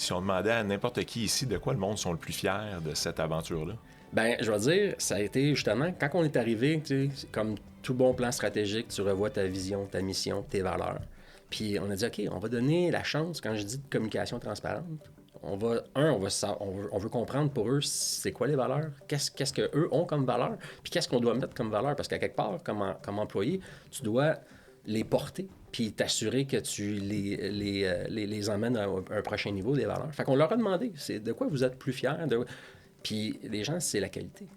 si on demandait à n'importe qui ici de quoi le monde sont le plus fiers de cette aventure-là? Ben, je vais dire, ça a été justement, quand on est arrivé, tu sais, comme tout bon plan stratégique, tu revois ta vision, ta mission, tes valeurs. Puis on a dit, OK, on va donner la chance, quand je dis de communication transparente, on veut comprendre pour eux c'est quoi les valeurs, qu'est-ce qu'eux ont comme valeur, puis qu'est-ce qu'on doit mettre comme valeur, parce qu'à quelque part, comme employé, tu dois les porter, puis t'assurer que tu les emmènes à un prochain niveau des valeurs. Fait qu'on leur a demandé, c'est de quoi vous êtes plus fiers, Puis les gens, c'est la qualité.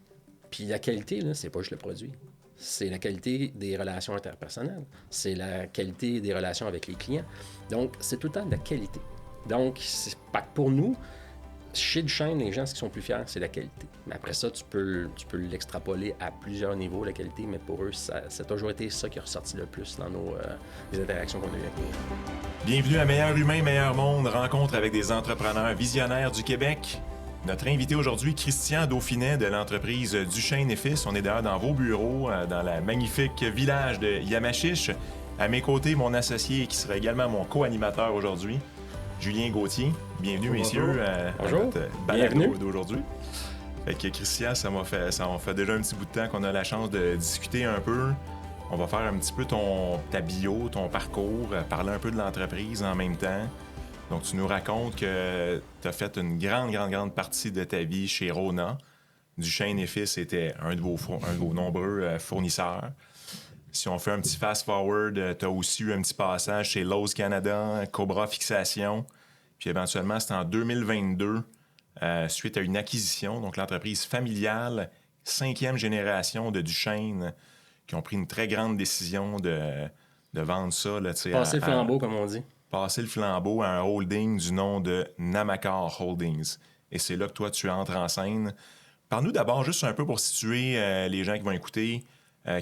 Puis la qualité, là, c'est pas juste le produit. C'est la qualité des relations interpersonnelles. C'est la qualité des relations avec les clients. Donc, c'est tout le temps de la qualité. Donc, c'est pas que pour nous, chez Duchesne, les gens, ce qui sont plus fiers, c'est la qualité. Mais après ça, tu peux l'extrapoler à plusieurs niveaux, la qualité, mais pour eux, ça a toujours été ça qui est ressorti le plus dans les interactions qu'on a eues avec eux. Bienvenue à Meilleur Humain, Meilleur Monde, rencontre avec des entrepreneurs visionnaires du Québec. Notre invité aujourd'hui, Christian Dauphinet de l'entreprise Duchesne et Fils. On est d'ailleurs dans vos bureaux, dans la magnifique village de Yamachiche. À mes côtés, mon associé qui sera également mon co-animateur aujourd'hui, Julien Gauthier. Bienvenue, messieurs, à notre balado d'aujourd'hui. Fait que Christian, ça m'a fait déjà un petit bout de temps qu'on a la chance de discuter un peu. On va faire un petit peu ta bio, ton parcours, parler un peu de l'entreprise en même temps. Donc, tu nous racontes que tu as fait une grande partie de ta vie chez Rona. Duchesne et Fils était un de vos nombreux fournisseurs. Si on fait un petit fast-forward, tu as aussi eu un petit passage chez Lowe's Canada, Cobra Fixation. Puis éventuellement, c'était en 2022, suite à une acquisition, donc l'entreprise familiale, 5e génération de Duchesne, qui ont pris une très grande décision de vendre ça. Là, passer le flambeau, comme on dit. Passer le flambeau à un holding du nom de Namakar Holdings. Et c'est là que toi, tu entres en scène. Parle-nous d'abord, juste un peu pour situer les gens qui vont écouter,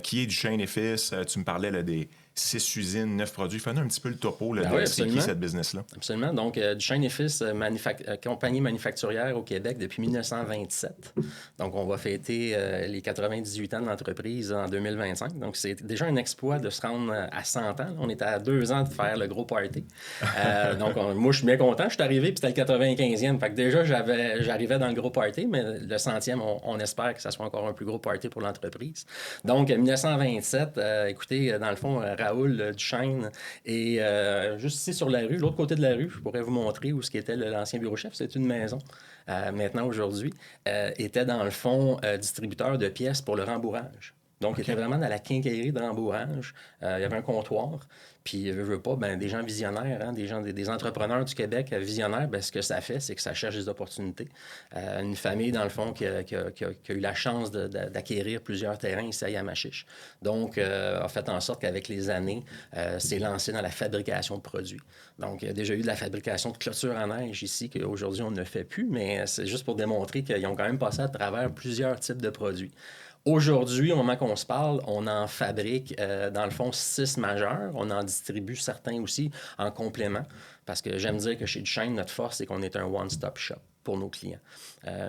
qui est Duchesne et Fils. Tu me parlais là, des 6 usines, 9 produits. Fais-nous un petit peu le topo là, de c'est qui cette business-là. Absolument. Donc, Duchesne et Fils, compagnie manufacturière au Québec depuis 1927. Donc, on va fêter les 98 ans de l'entreprise en 2025. Donc, c'est déjà un exploit de se rendre à 100 ans. On était à 2 ans de faire le gros party. Donc, moi, je suis bien content. Je suis arrivé, puis c'était le 95e. Fait que déjà, j'arrivais dans le gros party, mais le 100e, on espère que ça soit encore un plus gros party pour l'entreprise. Donc, 1927, écoutez, dans le fond, Raoul Duchesne et juste ici sur la rue, l'autre côté de la rue, je pourrais vous montrer où ce qui était l'ancien bureau-chef, c'est une maison. Maintenant, aujourd'hui, était dans le fond distributeur de pièces pour le rembourrage. Donc, il était vraiment dans la quincaillerie de rembourrage. Il y avait un comptoir. Puis, veux pas, des gens visionnaires, hein, des entrepreneurs du Québec visionnaires, ce que ça fait, c'est que ça cherche des opportunités. Une famille, dans le fond, qui a eu la chance d'acquérir plusieurs terrains ici à Yamachiche. Donc, a fait en sorte qu'avec les années, s'est lancé dans la fabrication de produits. Donc, il y a déjà eu de la fabrication de clôtures en neige ici, qu'aujourd'hui, on ne fait plus, mais c'est juste pour démontrer qu'ils ont quand même passé à travers plusieurs types de produits. Aujourd'hui, au moment qu'on se parle, on en fabrique, dans le fond, 6 majeurs. On en distribue certains aussi en complément, parce que j'aime dire que chez Duchesne, notre force, c'est qu'on est un one-stop shop pour nos clients.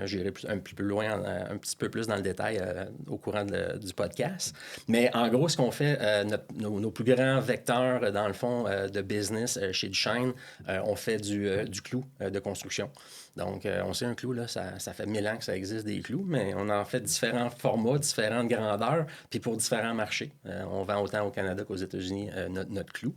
J'irai un petit peu loin, un petit peu plus dans le détail au courant du podcast. Mais en gros, ce qu'on fait, nos plus grands vecteurs, dans le fond, de business chez Duchesne, on fait du clou de construction. Donc, on sait un clou, là, ça fait 1000 ans que ça existe des clous, mais on en fait différents formats, différentes grandeurs, puis pour différents marchés. On vend autant au Canada qu'aux États-Unis notre clou.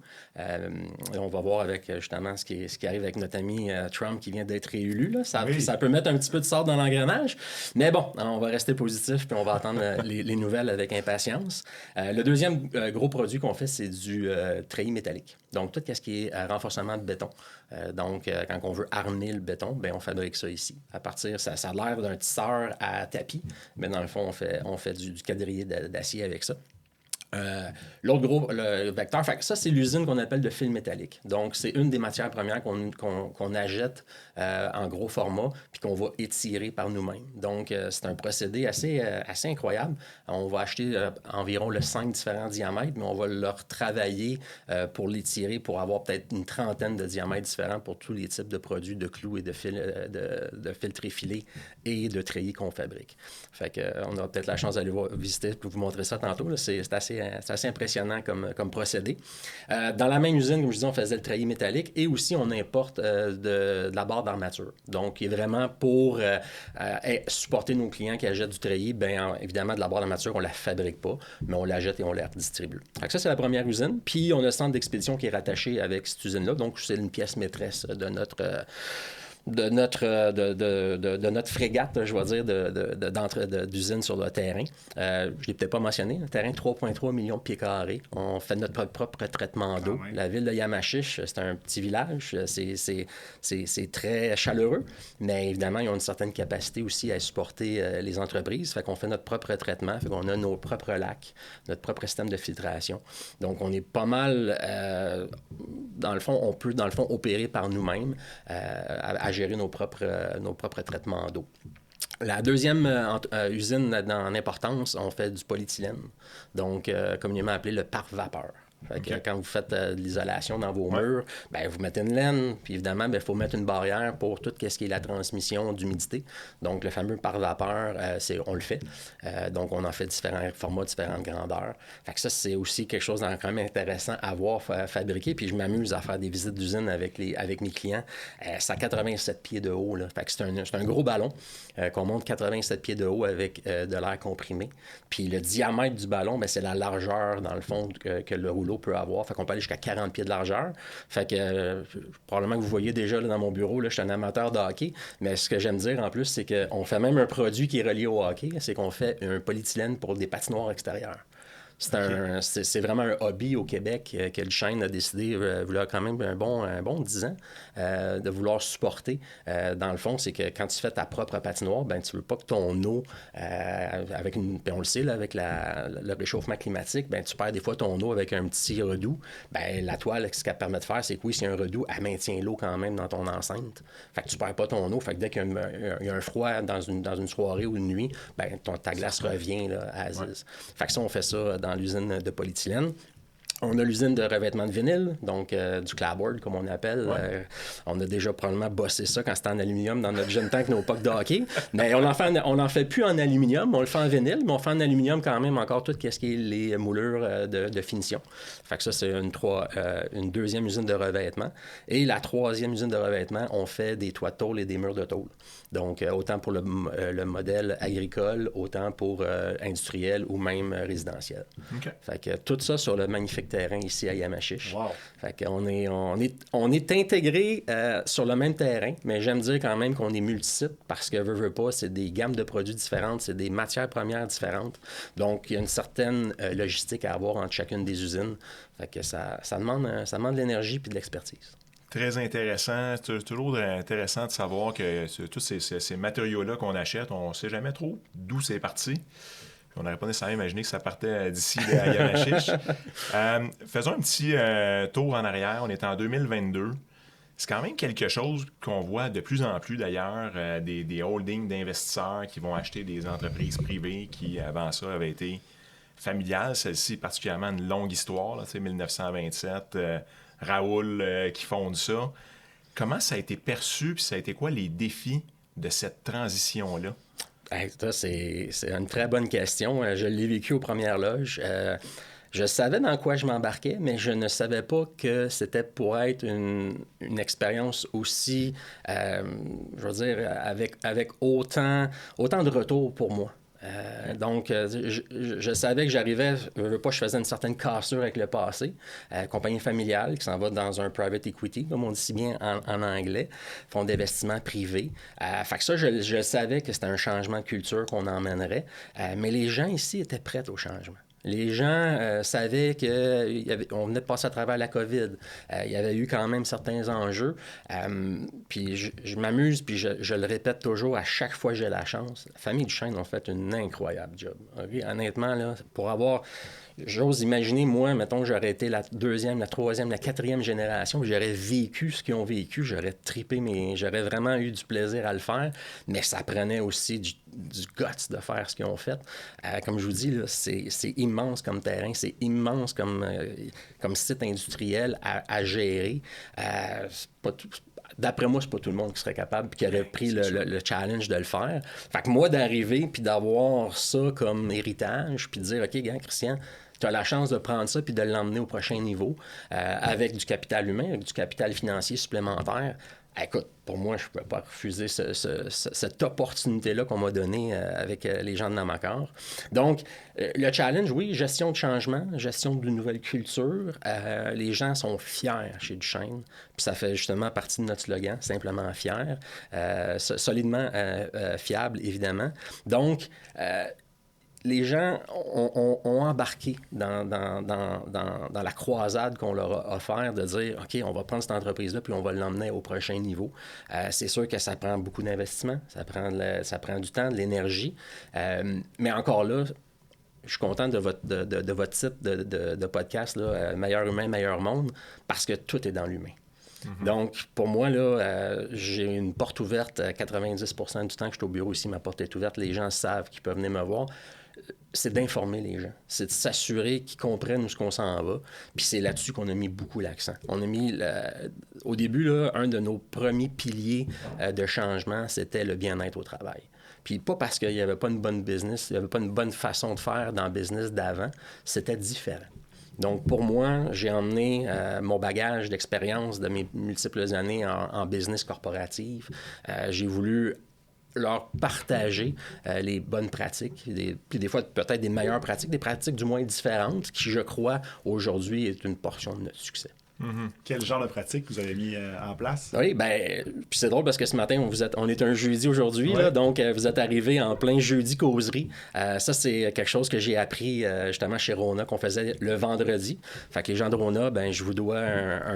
On va voir avec justement ce qui arrive avec notre ami Trump qui vient d'être réélu. Là. Ça peut mettre un petit peu de sort dans l'engrenage, mais bon, on va rester positif puis on va attendre les nouvelles avec impatience. Le deuxième gros produit qu'on fait, c'est du treillis métallique. Donc, tout ce qui est renforcement de béton. Donc, quand on veut harner le béton, on fabrique ça ici. À partir, ça a l'air d'un tisseur à tapis, mais dans le fond, on fait du quadrillé d'acier avec ça. L'autre gros vecteur, ça, c'est l'usine qu'on appelle de fil métallique. Donc, c'est une des matières premières qu'on achète en gros format puis qu'on va étirer par nous-mêmes. Donc, c'est un procédé assez incroyable. On va acheter environ 5 différents diamètres, mais on va leur travailler pour l'étirer pour avoir peut-être une trentaine de diamètres différents pour tous les types de produits de clous et de fils tréfilés et de treillis qu'on fabrique. Fait qu'on aura peut-être la chance d'aller visiter pour vous montrer ça tantôt. Là. C'est assez assez impressionnant comme procédé. Dans la même usine, comme je disais, on faisait le treillis métallique et aussi on importe de la barre d'armature. Donc, il est vraiment pour supporter nos clients qui achètent du treillis. Bien, évidemment, de la barre d'armature, on ne la fabrique pas, mais on la jette et on la redistribue. Fait que ça, c'est la première usine. Puis, on a le centre d'expédition qui est rattaché avec cette usine-là. Donc, c'est une pièce maîtresse de notre frégate, je vais dire, d'usine sur le terrain. Je ne l'ai peut-être pas mentionné, le terrain, 3,3 millions de pieds carrés. On fait notre propre traitement d'eau. Ah, ouais. La ville de Yamachiche, c'est un petit village. C'est très chaleureux, mais évidemment, ils ont une certaine capacité aussi à supporter les entreprises. Fait qu'on fait notre propre traitement, fait qu'on a nos propres lacs, notre propre système de filtration. Donc, on est pas mal... dans le fond, on peut, opérer par nous-mêmes à gérer nos propres traitements d'eau. La deuxième usine en importance, on fait du polyéthylène, donc communément appelé le pare-vapeur. Fait que quand vous faites de l'isolation dans vos murs, bien, vous mettez une laine, puis évidemment, il faut mettre une barrière pour tout ce qui est la transmission d'humidité. Donc, le fameux pare-vapeur, on le fait. Donc, on en fait différents formats, différentes grandeurs. Fait que ça, c'est aussi quelque chose quand même intéressant à voir fabriquer. Puis, je m'amuse à faire des visites d'usine avec mes clients. C'est à 87 pieds de haut, là. Fait que c'est un gros ballon qu'on monte 87 pieds de haut avec de l'air comprimé. Puis, le diamètre du ballon, bien, c'est la largeur, dans le fond, que le rouleau peut avoir. Fait qu'on peut aller jusqu'à 40 pieds de largeur. Fait que probablement que vous voyez déjà là, dans mon bureau, là, je suis un amateur de hockey, mais ce que j'aime dire en plus, c'est qu'on fait même un produit qui est relié au hockey, c'est qu'on fait un polyéthylène pour des patinoires extérieures. C'est vraiment un hobby au Québec que le Chêne a décidé, il y a quand même un bon 10 ans, de vouloir supporter. Dans le fond, c'est que quand tu fais ta propre patinoire, ben tu veux pas que ton eau, on le sait, là, avec le réchauffement climatique, ben tu perds des fois ton eau avec un petit redoux. Ben la toile, ce qu'elle permet de faire, c'est que oui, s'il y a un redoux, elle maintient l'eau quand même dans ton enceinte. Fait que tu perds pas ton eau. Fait que dès qu'il y a un froid dans une soirée ou une nuit, ben ta glace revient là, à Aziz. Ouais. Fait que ça, on fait ça dans l'usine de polyéthylène. On a l'usine de revêtement de vinyle, donc du clapboard, comme on appelle. Ouais. On a déjà probablement bossé ça quand c'était en aluminium dans notre jeune temps avec nos pucks de hockey. Mais on en fait plus en aluminium, on le fait en vinyle, mais on fait en aluminium quand même encore tout ce qui est les moulures de finition. Fait que ça, c'est une deuxième usine de revêtement. Et la troisième usine de revêtement, on fait des toits de tôle et des murs de tôle. Donc, autant pour le modèle agricole, autant pour industriel ou même résidentiel. Okay. Fait que tout ça sur le magnifique terrain ici à Yamachiche. Wow. Fait qu'on est intégré sur le même terrain, mais j'aime dire quand même qu'on est multisite parce que veut pas, c'est des gammes de produits différentes, c'est des matières premières différentes. Donc, il y a une certaine logistique à avoir entre chacune des usines. Fait que ça demande de l'énergie puis de l'expertise. Très intéressant. C'est toujours intéressant de savoir que tous ces matériaux-là qu'on achète, on ne sait jamais trop d'où c'est parti. On n'aurait pas nécessairement imaginé que ça partait d'ici à Yamachiche. Faisons un petit tour en arrière. On est en 2022. C'est quand même quelque chose qu'on voit de plus en plus d'ailleurs, des holdings d'investisseurs qui vont acheter des entreprises privées qui, avant ça, avaient été familiales. Celle-ci, particulièrement, une longue histoire, là, 1927. Raoul qui fonde ça. Comment ça a été perçu, puis ça a été quoi les défis de cette transition-là? Ça, c'est une très bonne question. Je l'ai vécu aux premières loges. Je savais dans quoi je m'embarquais, mais je ne savais pas que c'était pour être une expérience aussi, je veux dire, avec autant de retours pour moi. Donc, je savais que j'arrivais, je faisais une certaine cassure avec le passé. Compagnie familiale qui s'en va dans un private equity, comme on dit si bien en anglais, fonds d'investissement privé. Fait que ça, je savais que c'était un changement de culture qu'on emmènerait, mais les gens ici étaient prêts au changement. Les gens savaient qu'on venait de passer à travers la COVID. Il y avait eu quand même certains enjeux. Puis je m'amuse, puis je le répète toujours à chaque fois que j'ai la chance. La famille Duchesne ont fait une incroyable job. Okay? Honnêtement, là, pour avoir... J'ose imaginer, moi, mettons que j'aurais été la deuxième, la troisième, la quatrième génération, puis j'aurais vécu ce qu'ils ont vécu, j'aurais trippé, j'aurais vraiment eu du plaisir à le faire, mais ça prenait aussi du guts de faire ce qu'ils ont fait. Comme je vous dis, là, c'est immense comme terrain, c'est immense comme site industriel à gérer. C'est pas tout... D'après moi, c'est pas tout le monde qui serait capable et qui aurait pris le challenge de le faire. Fait que moi, d'arriver puis d'avoir ça comme héritage puis de dire, OK, gars, Christian, tu as la chance de prendre ça puis de l'emmener au prochain niveau avec du capital humain, avec du capital financier supplémentaire. Écoute, pour moi, je ne peux pas refuser cette opportunité-là qu'on m'a donnée avec les gens de Namacor. Donc, le challenge, oui, gestion de changement, gestion d'une nouvelle culture. Les gens sont fiers chez Duchesne, puis ça fait justement partie de notre slogan, simplement fier, solidement fiable, évidemment. Donc, les gens ont embarqué dans la croisade qu'on leur a offert de dire, OK, on va prendre cette entreprise-là puis on va l'emmener au prochain niveau. C'est sûr que ça prend beaucoup d'investissement, ça prend du temps, de l'énergie. Mais encore là, je suis content de votre titre de podcast, là, Meilleur humain, meilleur monde, parce que tout est dans l'humain. Mm-hmm. Donc, pour moi, là, j'ai une porte ouverte 90% du temps que je suis au bureau ici, ma porte est ouverte. Les gens savent qu'ils peuvent venir me voir. C'est d'informer les gens. C'est de s'assurer qu'ils comprennent où ce qu'on s'en va. Puis c'est là-dessus qu'on a mis beaucoup l'accent. On a mis, au début, là, un de nos premiers piliers de changement, c'était le bien-être au travail. Puis pas parce qu'il n'y avait pas une bonne business, il n'y avait pas une bonne façon de faire dans le business d'avant, c'était différent. Donc, pour moi, j'ai emmené mon bagage d'expérience de mes multiples années en business corporatif. J'ai voulu leur partager les bonnes pratiques, puis des fois peut-être des meilleures pratiques, des pratiques du moins différentes, qui, je crois, aujourd'hui est une portion de notre succès. Mm-hmm. Quel genre de pratique vous avez mis en place? Oui, bien, puis c'est drôle parce que ce matin, on est un jeudi aujourd'hui, ouais. Là, donc vous êtes arrivé en plein jeudi causerie. Ça, c'est quelque chose que j'ai appris justement chez Rona, qu'on faisait le vendredi. Fait que les gens de Rona, ben je vous dois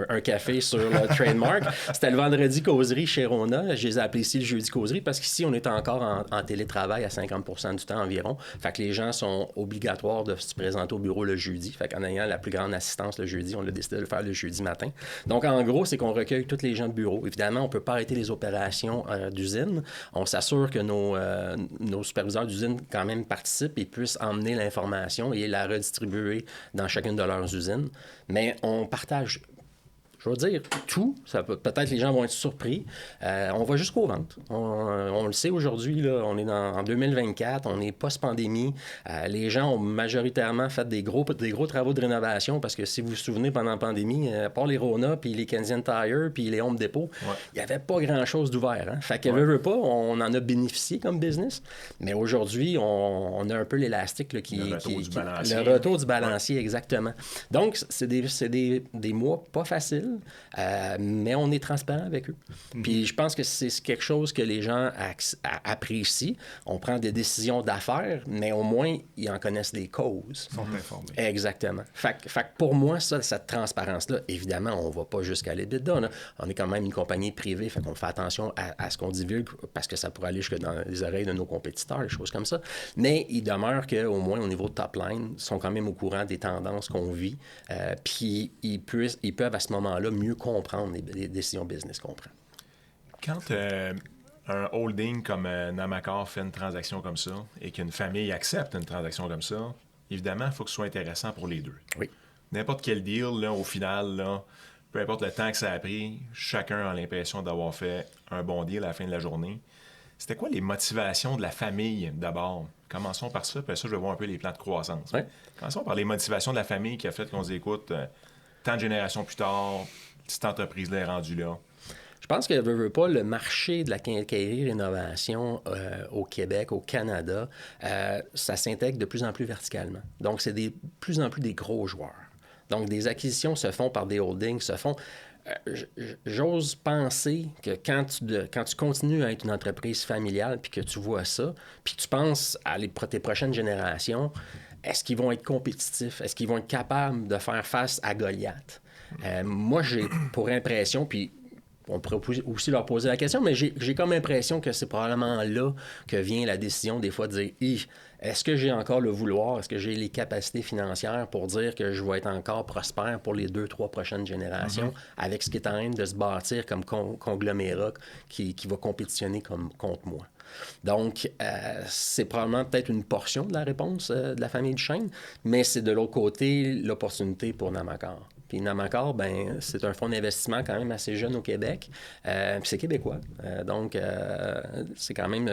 un café sur le trademark. C'était le vendredi causerie chez Rona. Je les ai appelés ici le jeudi causerie parce qu'ici, on est encore en télétravail à 50% du temps environ. Fait que les gens sont obligatoires de se présenter au bureau le jeudi. Fait qu'en ayant la plus grande assistance le jeudi, on a décidé de le faire le jeudi matin. Donc, en gros, c'est qu'on recueille tous les gens de bureau. Évidemment, on ne peut pas arrêter les opérations d'usine. On s'assure que nos superviseurs d'usine quand même participent et puissent emmener l'information et la redistribuer dans chacune de leurs usines. Mais on partage, je veux dire, tout. Peut-être les gens vont être surpris. On va jusqu'aux ventes. On le sait aujourd'hui, là, on est en 2024, on est post-pandémie. Les gens ont majoritairement fait des gros travaux de rénovation parce que si vous vous souvenez, pendant la pandémie, à part les Rona, puis les Canadian Tire, puis les Home Depot, il n'y avait pas grand-chose d'ouvert. Hein? Fait que veut pas, on en a bénéficié comme business. Mais aujourd'hui, on a un peu l'élastique là, le retour du balancier, exactement. Donc, c'est des mois pas faciles. Mais on est transparent avec eux. Mm-hmm. Puis je pense que c'est quelque chose que les gens apprécient. On prend des décisions d'affaires, mais au moins, ils en connaissent les causes. Ils sont informés. Exactement. Fait que pour moi, cette transparence-là, évidemment, on ne va pas jusqu'à l'EBITDA. On est quand même une compagnie privée, fait qu'on fait attention à ce qu'on divulgue parce que ça pourrait aller jusque dans les oreilles de nos compétiteurs, des choses comme ça. Mais il demeure qu'au moins, au niveau de top line, ils sont quand même au courant des tendances qu'on vit. Puis ils peuvent à ce moment-là mieux comprendre les décisions business qu'on prend. Quand un holding comme Namacor fait une transaction comme ça et qu'une famille accepte une transaction comme ça, évidemment, il faut que ce soit intéressant pour les deux. Oui. N'importe quel deal, là, au final, là, peu importe le temps que ça a pris, chacun a l'impression d'avoir fait un bon deal à la fin de la journée. C'était quoi les motivations de la famille d'abord? Commençons par ça, puis ça, je vais voir un peu les plans de croissance. Oui. Commençons par les motivations de la famille qui a fait qu'on se dit, écoute, tant de générations plus tard, cette entreprise-là est rendue là. Je pense que veut pas, le marché de la quincaillerie rénovation au Québec, au Canada, ça s'intègre de plus en plus verticalement. Donc, c'est de plus en plus des gros joueurs. Donc, des acquisitions se font par des holdings, se font... J'ose penser que quand tu continues à être une entreprise familiale puis que tu vois ça, puis que tu penses à tes prochaines générations, est-ce qu'ils vont être compétitifs? Est-ce qu'ils vont être capables de faire face à Goliath? Moi, j'ai pour impression, puis on pourrait aussi leur poser la question, mais j'ai comme impression que c'est probablement là que vient la décision des fois de dire est-ce que j'ai encore le vouloir? Est-ce que j'ai les capacités financières pour dire que je vais être encore prospère pour les 2-3 prochaines générations avec ce qui est en train de se bâtir comme conglomérat qui va compétitionner contre moi? Donc, c'est probablement peut-être une portion de la réponse de la famille Duchesne, mais c'est de l'autre côté l'opportunité pour Namacor. Puis Namacor, ben c'est un fonds d'investissement quand même assez jeune au Québec. Puis c'est québécois. Donc, c'est quand même...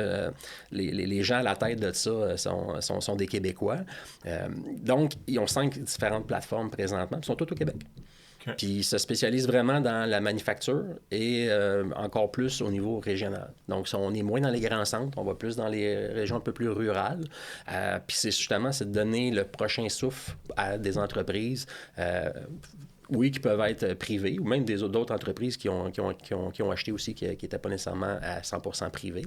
les gens à la tête de ça sont des Québécois. Donc, ils ont 5 différentes plateformes présentement, puis sont toutes au Québec. Puis ils se spécialisent vraiment dans la manufacture et encore plus au niveau régional. Donc, on est moins dans les grands centres, on va plus dans les régions un peu plus rurales. Puis c'est justement, c'est de donner le prochain souffle à des entreprises oui, qui peuvent être privées, ou même d'autres entreprises qui ont acheté aussi, qui n'étaient pas nécessairement à 100% privées.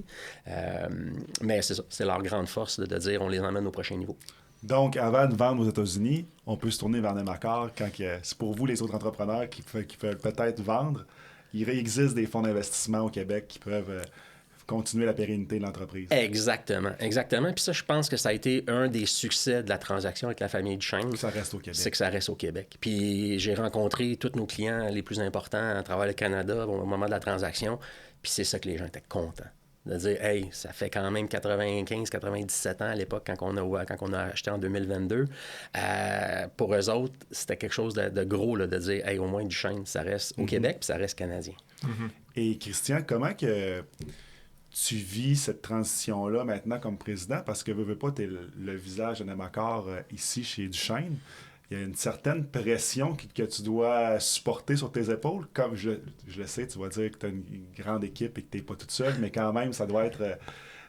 Mais c'est ça, c'est leur grande force de dire on les emmène au prochain niveau. Donc, avant de vendre aux États-Unis, on peut se tourner vers Namacor quand c'est pour vous, les autres entrepreneurs qui veulent peut-être vendre. Il existe des fonds d'investissement au Québec qui peuvent continuer la pérennité de l'entreprise. Exactement, exactement. Puis ça, je pense que ça a été un des succès de la transaction avec la famille Duchesne. Ça reste au Québec. C'est que ça reste au Québec. Puis j'ai rencontré tous nos clients les plus importants à travers le Canada au moment de la transaction. Puis c'est ça que les gens étaient contents. De dire, hey, ça fait quand même 95-97 ans à l'époque quand on a acheté en 2022. Pour eux autres, c'était quelque chose de gros là, de dire, hey, au moins Duchesne, ça reste au Québec puis ça reste canadien. Et Christian, comment que tu vis cette transition-là maintenant comme président? Parce que veux pas, tu es le visage de Namacor ici chez Duchesne. Il y a une certaine pression que tu dois supporter sur tes épaules. Comme je le sais, tu vas dire que tu as une grande équipe et que tu n'es pas toute seule, mais quand même, ça doit être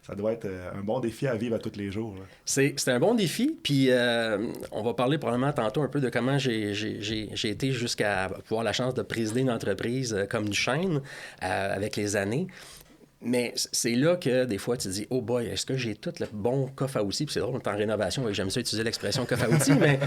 un bon défi à vivre à tous les jours. Là. C'est un bon défi, puis on va parler probablement tantôt un peu de comment j'ai été jusqu'à avoir la chance de présider une entreprise comme Duchesne avec les années. Mais c'est là que des fois tu te dis « Oh boy, est-ce que j'ai tout le bon coffre à outils? » Puis c'est drôle, on est en rénovation, j'aime ça utiliser l'expression coffre à outils, mais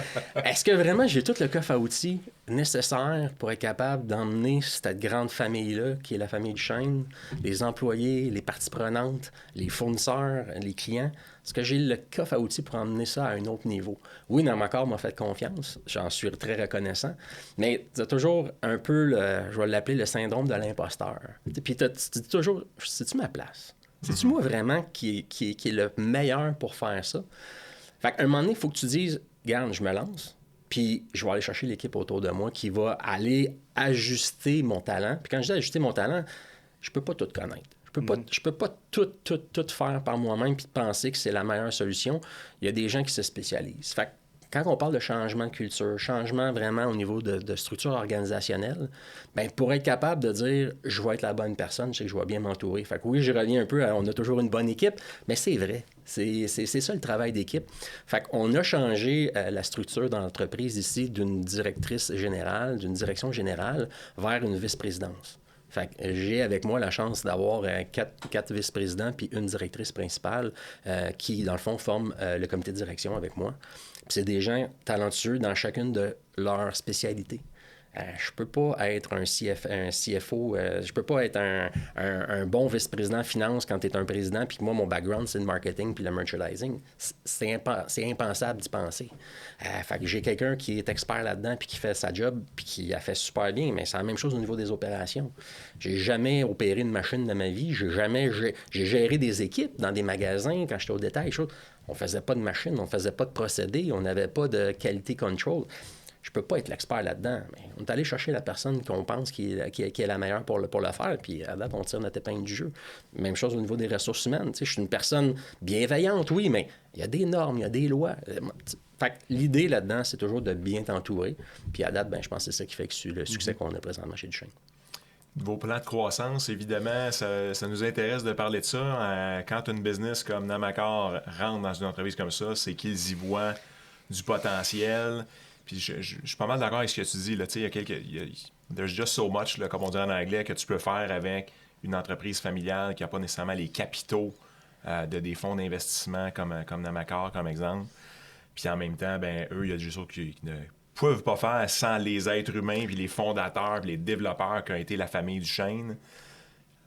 est-ce que vraiment j'ai tout le coffre à outils nécessaire pour être capable d'emmener cette grande famille-là, qui est la famille Duchesne, les employés, les parties prenantes, les fournisseurs, les clients? Est-ce que j'ai le coffre à outils pour emmener ça à un autre niveau? Oui, Namacor m'a fait confiance, j'en suis très reconnaissant, mais tu as toujours un peu, je vais l'appeler le syndrome de l'imposteur. Puis tu te dis toujours, c'est-tu ma place? C'est-tu moi vraiment qui est le meilleur pour faire ça? Fait qu'à un moment donné, il faut que tu dises, regarde, je me lance, puis je vais aller chercher l'équipe autour de moi qui va aller ajuster mon talent. Puis quand je dis ajuster mon talent, je peux pas tout connaître. Je peux pas tout faire par moi-même puis penser que c'est la meilleure solution. Il y a des gens qui se spécialisent. Fait que quand on parle de changement de culture, changement vraiment au niveau de structure organisationnelle, bien, pour être capable de dire « je vais être la bonne personne, je sais que je vais bien m'entourer ». Fait que oui, je reviens un peu à « on a toujours une bonne équipe », mais c'est vrai. C'est ça le travail d'équipe. Fait qu'on a changé la structure dans l'entreprise ici d'une directrice générale, d'une direction générale, vers une vice-présidence. Fait que j'ai avec moi la chance d'avoir 4 vice-présidents puis une directrice principale qui, dans le fond, forment le comité de direction avec moi. Puis c'est des gens talentueux dans chacune de leurs spécialités. Je peux pas être un CFO, je peux pas être un bon vice-président finance quand tu es un président, puis que moi, mon background, c'est le marketing puis le merchandising. C'est impensable d'y penser. Fait que j'ai quelqu'un qui est expert là-dedans, puis qui fait sa job, puis qui a fait super bien, mais c'est la même chose au niveau des opérations. J'ai jamais opéré une machine de ma vie, j'ai géré des équipes dans des magasins, quand j'étais au détail, on faisait pas de machine, on faisait pas de procédés, on n'avait pas de quality control. Je peux pas être l'expert là-dedans, mais on est allé chercher la personne qu'on pense qui est la meilleure pour le faire, puis à date, on tire notre épingle du jeu. Même chose au niveau des ressources humaines. Je suis une personne bienveillante, oui, mais il y a des normes, il y a des lois. Fait que l'idée là-dedans, c'est toujours de bien t'entourer. Puis à date, je pense que c'est ça qui fait que le succès qu'on a présentement chez Duchesne. Vos plans de croissance, évidemment, ça nous intéresse de parler de ça. Quand une business comme Namacor rentre dans une entreprise comme ça, c'est qu'ils y voient du potentiel. Puis je suis pas mal d'accord avec ce que tu dis. Là, there's just so much, là, comme on dit en anglais, que tu peux faire avec une entreprise familiale qui n'a pas nécessairement les capitaux de des fonds d'investissement comme Namacor, comme exemple. Puis en même temps, eux, il y a des choses qu'ils ne peuvent pas faire sans les êtres humains, puis les fondateurs, puis les développeurs qui ont été la famille Duchesne.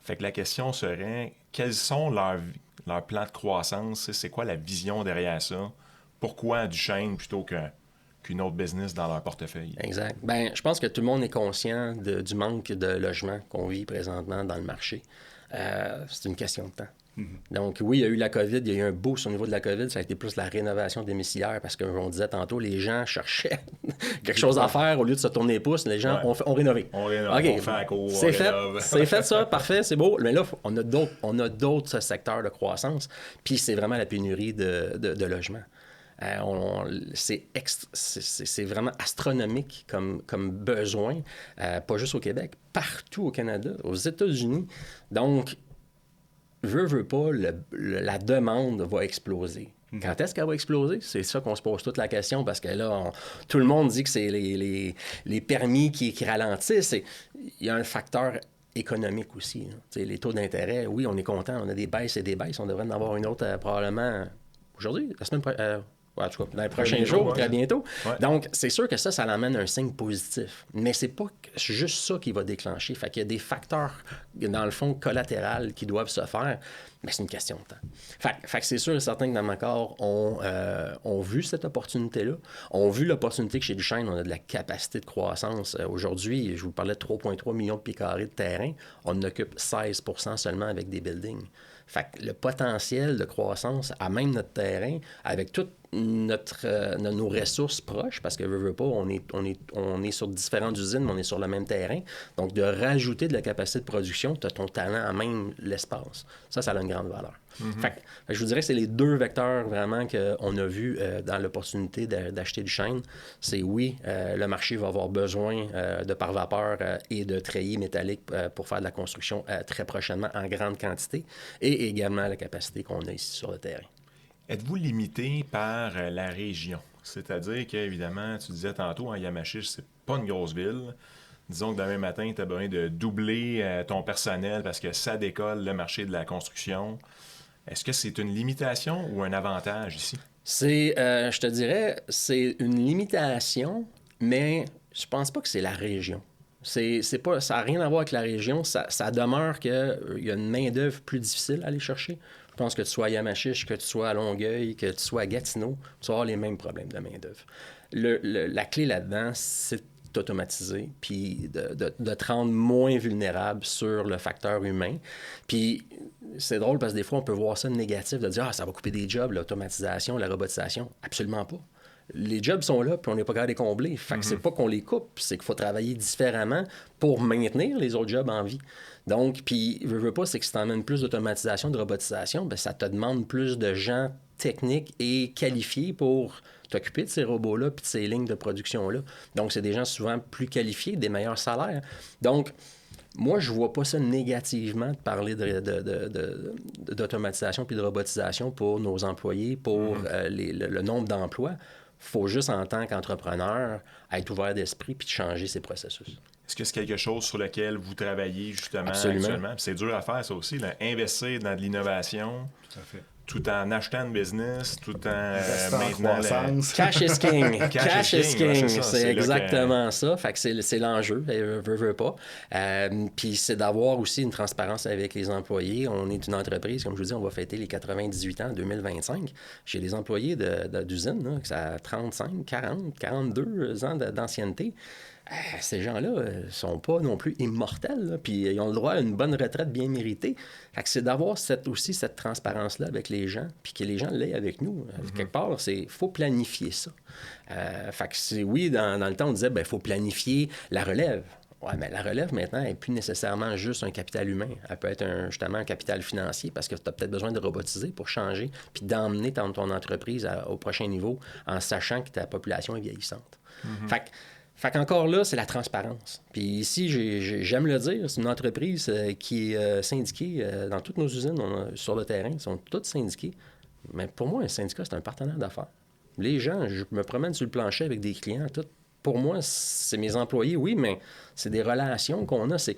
Fait que la question serait, quels sont leurs plans de croissance? C'est quoi la vision derrière ça? Pourquoi Duchesne plutôt qu'une autre business dans leur portefeuille? Exact. Je pense que tout le monde est conscient du manque de logement qu'on vit présentement dans le marché. c'est une question de temps. Donc, oui, il y a eu la COVID, il y a eu un boost au niveau de la COVID, ça a été plus la rénovation domiciliaire parce qu'on disait tantôt, les gens cherchaient quelque chose à faire au lieu de se tourner les pouces, les gens ont rénové. On rénove, OK, on fait la cour, c'est on fait, rénove. c'est fait ça, parfait, c'est beau. Mais là, on a d'autres secteurs de croissance, puis c'est vraiment la pénurie de logements. C'est vraiment astronomique comme besoin, pas juste au Québec, partout au Canada, aux États-Unis. Donc, veut pas, la demande va exploser. Quand est-ce qu'elle va exploser? C'est ça qu'on se pose toute la question parce que là, tout le monde dit que c'est les permis qui ralentissent. Il y a un facteur économique aussi. Les taux d'intérêt, oui, on est content, on a des baisses et des baisses. On devrait en avoir une autre probablement aujourd'hui, la semaine prochaine. En tout cas, dans les prochains jours, très bientôt. Ouais. Donc, c'est sûr que ça amène un signe positif. Mais c'est pas juste ça qui va déclencher. Fait qu'il y a des facteurs, dans le fond, collatéraux qui doivent se faire. Mais c'est une question de temps. Fait que c'est sûr et certain que dans Macor, ont vu cette opportunité-là. On vu l'opportunité que chez Duchesne, on a de la capacité de croissance. Aujourd'hui, je vous parlais de 3,3 millions de pieds carrés de terrain. On en occupe 16 % seulement avec des buildings. Fait que le potentiel de croissance à même notre terrain, avec toutes nos ressources proches, parce que veut pas, on est sur différentes usines, mais on est sur le même terrain. Donc, de rajouter de la capacité de production, tu as ton talent à même l'espace. Ça a une grande valeur. Fait que je vous dirais que c'est les deux vecteurs vraiment qu'on a vus dans l'opportunité d'acheter du chêne. C'est oui, le marché va avoir besoin de pare-vapeur et de treillis métalliques pour faire de la construction très prochainement en grande quantité, et également la capacité qu'on a ici sur le terrain. Êtes-vous limité par la région? C'est-à-dire qu'évidemment, tu disais tantôt, Yamachiche, c'est pas une grosse ville. Disons que demain matin, tu as besoin de doubler ton personnel parce que ça décolle le marché de la construction. Est-ce que c'est une limitation ou un avantage ici? Je te dirais, c'est une limitation, mais je pense pas que c'est la région. Ça n'a rien à voir avec la région. Ça demeure qu'il y a une main-d'œuvre plus difficile à aller chercher. Je pense que tu sois à Yamachiche, que tu sois à Longueuil, que tu sois à Gatineau, tu vas avoir les mêmes problèmes de main-d'œuvre. La clé là-dedans, c'est d'automatiser, puis de te rendre moins vulnérable sur le facteur humain. Puis c'est drôle parce que des fois, on peut voir ça de négatif, de dire « Ah, ça va couper des jobs, l'automatisation, la robotisation. » Absolument pas. Les jobs sont là, puis on n'est pas capable de les combler. Fait que c'est pas qu'on les coupe, c'est qu'il faut travailler différemment pour maintenir les autres jobs en vie. Donc, puis, veux pas, c'est que si tu emmènes plus d'automatisation, de robotisation, bien, ça te demande plus de gens techniques et qualifiés pour t'occuper de ces robots-là puis de ces lignes de production-là. Donc, c'est des gens souvent plus qualifiés, des meilleurs salaires. Donc, moi, je vois pas ça négativement de parler d'automatisation puis de robotisation pour nos employés, pour le nombre d'emplois. Il faut juste, en tant qu'entrepreneur, être ouvert d'esprit puis de changer ses processus. Est-ce que c'est quelque chose sur lequel vous travaillez justement Absolument. Actuellement? Puis c'est dur à faire, ça aussi, là. Investir dans de l'innovation. Tout à fait. Tout en achetant une business, tout en maintenant Cash is king. Cash is king. C'est exactement que... ça. Fait que c'est l'enjeu, veut pas. Puis c'est d'avoir aussi une transparence avec les employés. On est une entreprise, comme je vous dis, on va fêter les 98 ans en 2025. J'ai des employés d'usine, là, qui ont 35, 40, 42 ans d'ancienneté. Ces gens-là ne sont pas non plus immortels, là, puis ils ont le droit à une bonne retraite bien méritée. Fait que c'est d'avoir aussi cette transparence-là avec les gens, puis que les gens l'aient avec nous. Quelque part, il faut planifier ça. Fait que oui, dans le temps, on disait, il faut planifier la relève. Oui, mais la relève, maintenant, n'est plus nécessairement juste un capital humain. Elle peut être justement un capital financier parce que tu as peut-être besoin de robotiser pour changer puis d'emmener ton entreprise au prochain niveau en sachant que ta population est vieillissante. Fait qu'encore là, c'est la transparence. Puis ici, j'aime le dire, c'est une entreprise qui est syndiquée dans toutes nos usines sur le terrain. Ils sont toutes syndiqués. Mais pour moi, un syndicat, c'est un partenaire d'affaires. Les gens, je me promène sur le plancher avec des clients, tout. Pour moi, c'est mes employés, oui, mais c'est des relations qu'on a. C'est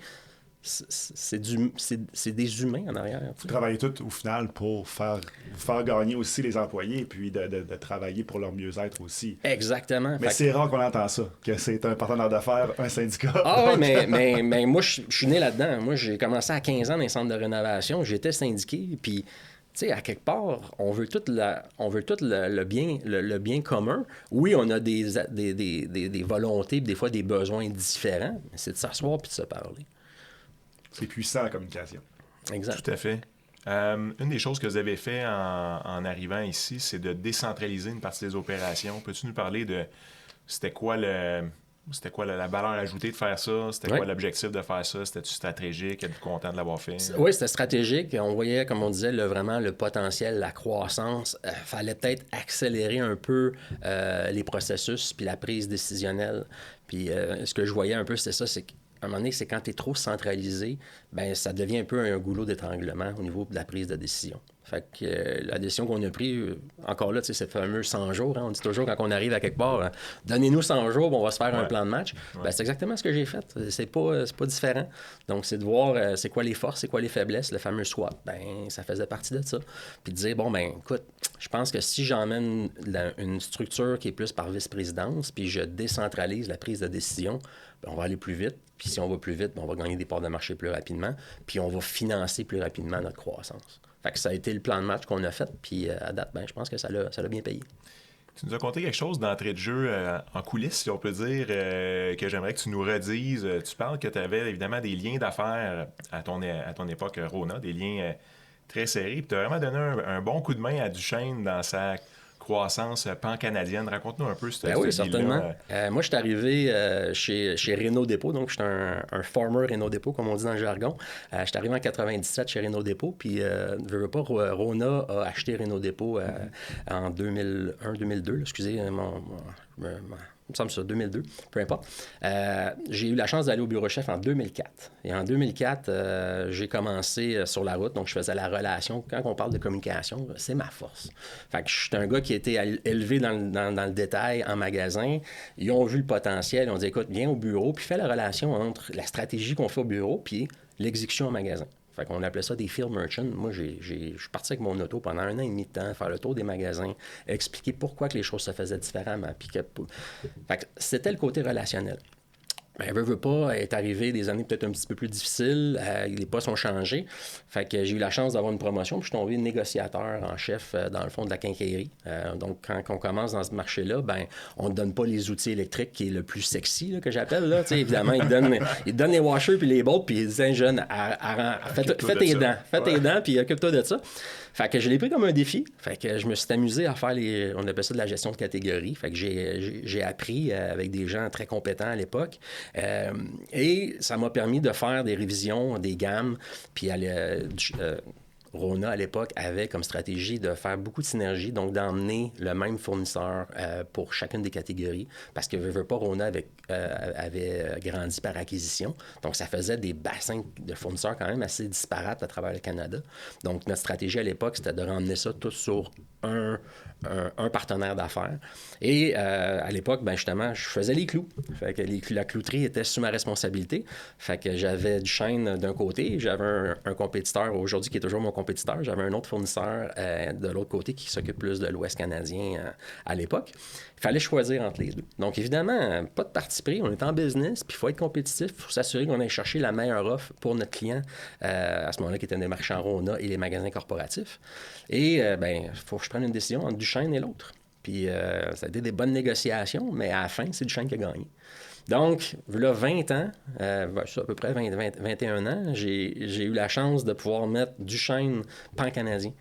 des humains en arrière. Vous travaillez tous au final pour faire gagner aussi les employés et puis de travailler pour leur mieux-être aussi. Exactement. Mais c'est rare qu'on entend ça, que c'est un partenaire d'affaires, un syndicat. Ah oui, mais moi, je suis né là-dedans. Moi, j'ai commencé à 15 ans dans les centres de rénovation. J'étais syndiqué, puis... Tu sais, à quelque part, on veut tout le bien commun. Oui, on a des volontés, des fois des besoins différents, mais c'est de s'asseoir puis de se parler. C'est puissant, la communication. Exact. Tout à fait. Une des choses que vous avez fait en arrivant ici, c'est de décentraliser une partie des opérations. Peux-tu nous parler de c'était quoi la valeur ajoutée de faire ça? C'était quoi l'objectif de faire ça? C'était-tu stratégique? Êtes-vous content de l'avoir fait? Oui, c'était stratégique. On voyait, comme on disait, vraiment le potentiel, la croissance. Fallait peut-être accélérer un peu les processus puis la prise décisionnelle. Puis ce que je voyais un peu, c'était ça, c'est qu'à un moment donné, c'est quand tu es trop centralisé, ben ça devient un peu un goulot d'étranglement au niveau de la prise de décision. Fait que la décision qu'on a prise, encore là, tu sais, c'est le fameux 100 jours. Hein, on dit toujours quand on arrive à quelque part, donnez-nous 100 jours, on va se faire un plan de match. Ben, c'est exactement ce que j'ai fait. C'est pas différent. Donc, c'est de voir c'est quoi les forces, c'est quoi les faiblesses, le fameux SWOT. Ben, ça faisait partie de ça. Puis de dire, bon, ben, écoute, je pense que si j'emmène une structure qui est plus par vice-présidence, puis je décentralise la prise de décision, ben, on va aller plus vite. Puis si on va plus vite, ben, on va gagner des parts de marché plus rapidement. Puis on va financer plus rapidement notre croissance. Fait que ça a été le plan de match qu'on a fait, puis à date, ben, je pense que ça l'a bien payé. Tu nous as conté quelque chose d'entrée de jeu en coulisses, si on peut dire, que j'aimerais que tu nous redises. Tu parles que tu avais évidemment des liens d'affaires à ton époque, Rona, des liens très serrés, puis tu as vraiment donné un bon coup de main à Duchesne dans sa croissance pan-canadienne. Raconte-nous un peu cette oui, certainement. Moi, je suis arrivé chez Renault Dépôt, donc je suis un former Renault Dépôt, comme on dit dans le jargon. Je suis arrivé en 97 chez Renault Dépôt, puis veux pas, Rona a acheté Renault Dépôt en 2001-2002, excusez, il me semble ça, 2002, peu importe. J'ai eu la chance d'aller au bureau chef en 2004. Et en 2004, j'ai commencé sur la route, donc je faisais la relation. Quand on parle de communication, c'est ma force. Fait que je suis un gars qui a été élevé dans le détail en magasin. Ils ont vu le potentiel, ils ont dit, écoute, viens au bureau, puis fais la relation entre la stratégie qu'on fait au bureau puis l'exécution en magasin. Fait qu'on appelait ça des field merchants. Moi, je suis parti avec mon auto pendant 1 an et demi de temps, faire le tour des magasins, expliquer pourquoi que les choses se faisaient différemment. Fait que c'était le côté relationnel. Ben, veut pas, est arrivé des années peut-être un petit peu plus difficiles. Les postes ont changé. Fait que j'ai eu la chance d'avoir une promotion, puis je suis tombé négociateur en chef dans le fond de la quincaillerie. Donc, quand on commence dans ce marché-là, ben, on ne donne pas les outils électriques qui est le plus sexy, là, que j'appelle. Là. Évidemment, ils donnent les washers puis les bolts, puis ils disent, jeune, fais tes dents. Fais tes dents, puis occupe-toi de ça. Fait que je l'ai pris comme un défi. Fait que je me suis amusé à faire on appelle ça de la gestion de catégorie. Fait que j'ai appris avec des gens très compétents à l'époque. Et ça m'a permis de faire des révisions, des gammes. Puis Rona, à l'époque, avait comme stratégie de faire beaucoup de synergie, donc d'emmener le même fournisseur pour chacune des catégories, parce que veut pas, Rona avait grandi par acquisition. Donc, ça faisait des bassins de fournisseurs quand même assez disparates à travers le Canada. Donc, notre stratégie à l'époque, c'était de ramener ça tout sur un partenaire d'affaires. Et à l'époque, ben justement, je faisais les clous. Fait que la clouterie était sous ma responsabilité. Fait que j'avais Duchesne d'un côté, j'avais un compétiteur aujourd'hui qui est toujours mon compétiteur, j'avais un autre fournisseur de l'autre côté qui s'occupe plus de l'Ouest canadien à l'époque. Il fallait choisir entre les deux. Donc évidemment, pas de parti pris, on est en business, puis il faut être compétitif, il faut s'assurer qu'on aille chercher la meilleure offre pour notre client, à ce moment-là qui étaient des marchands Rona et les magasins corporatifs. Et il faut que je prenne une décision entre Duchesne et l'autre. Puis ça a été des bonnes négociations, mais à la fin, c'est Duchesne qui a gagné. Donc, là, 20 ans, à peu près 21 ans, j'ai eu la chance de pouvoir mettre Duchesne pan-canadien.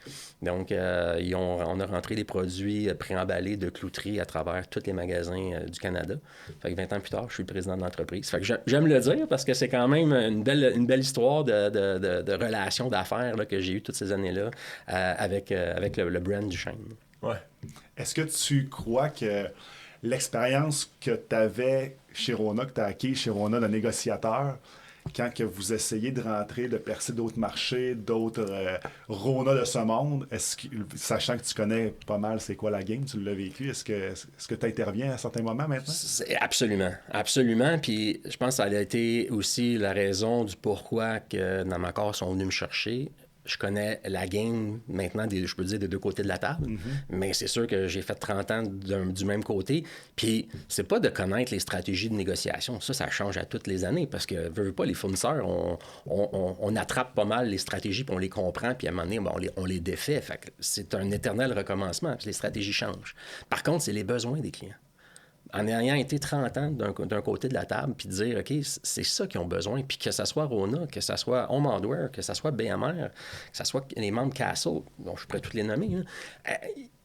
Donc, on a rentré des produits préemballés de clouterie à travers tous les magasins du Canada. Fait que 20 ans plus tard, je suis le président de l'entreprise. Fait que j'aime le dire parce que c'est quand même une belle histoire de relations d'affaires là, que j'ai eues toutes ces années-là avec le brand Duchesne. Ouais. Est-ce que tu crois que l'expérience que tu avais chez Rona, que tu as acquis chez Rona de négociateur, quand que vous essayez de rentrer, de percer d'autres marchés, d'autres Rona de ce monde, sachant que tu connais pas mal c'est quoi la game, tu l'as vécu, est-ce que tu interviens à certains moments maintenant? Absolument, absolument. Puis je pense que ça a été aussi la raison du pourquoi que dans ma corps sont venus me chercher. Je connais la game maintenant, je peux dire, des deux côtés de la table, mais c'est sûr que j'ai fait 30 ans du même côté. Puis, c'est pas de connaître les stratégies de négociation. Ça change à toutes les années parce que, veux pas, les fournisseurs, on attrape pas mal les stratégies, puis on les comprend, puis à un moment donné, on les défait. Fait que c'est un éternel recommencement, puis les stratégies changent. Par contre, c'est les besoins des clients. en ayant été 30 ans d'un côté de la table, puis de dire, OK, c'est ça qu'ils ont besoin, puis que ça soit Rona, que ça soit Home Hardware, que ça soit BMR, que ça soit les membres Castle, dont je pourrais tous les nommer,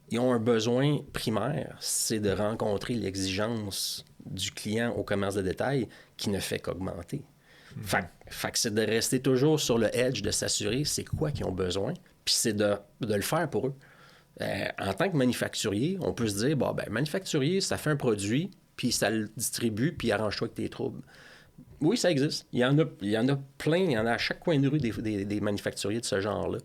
ils ont un besoin primaire, c'est de rencontrer l'exigence du client au commerce de détail qui ne fait qu'augmenter. Fait que c'est de rester toujours sur le edge, de s'assurer c'est quoi qu'ils ont besoin, puis c'est de le faire pour eux. En tant que manufacturier, on peut se dire, bon, ben, manufacturier, ça fait un produit, puis ça le distribue, puis arrange-toi avec tes troubles. Oui, ça existe. Il y en a plein, il y en a à chaque coin de rue des manufacturiers de ce genre-là.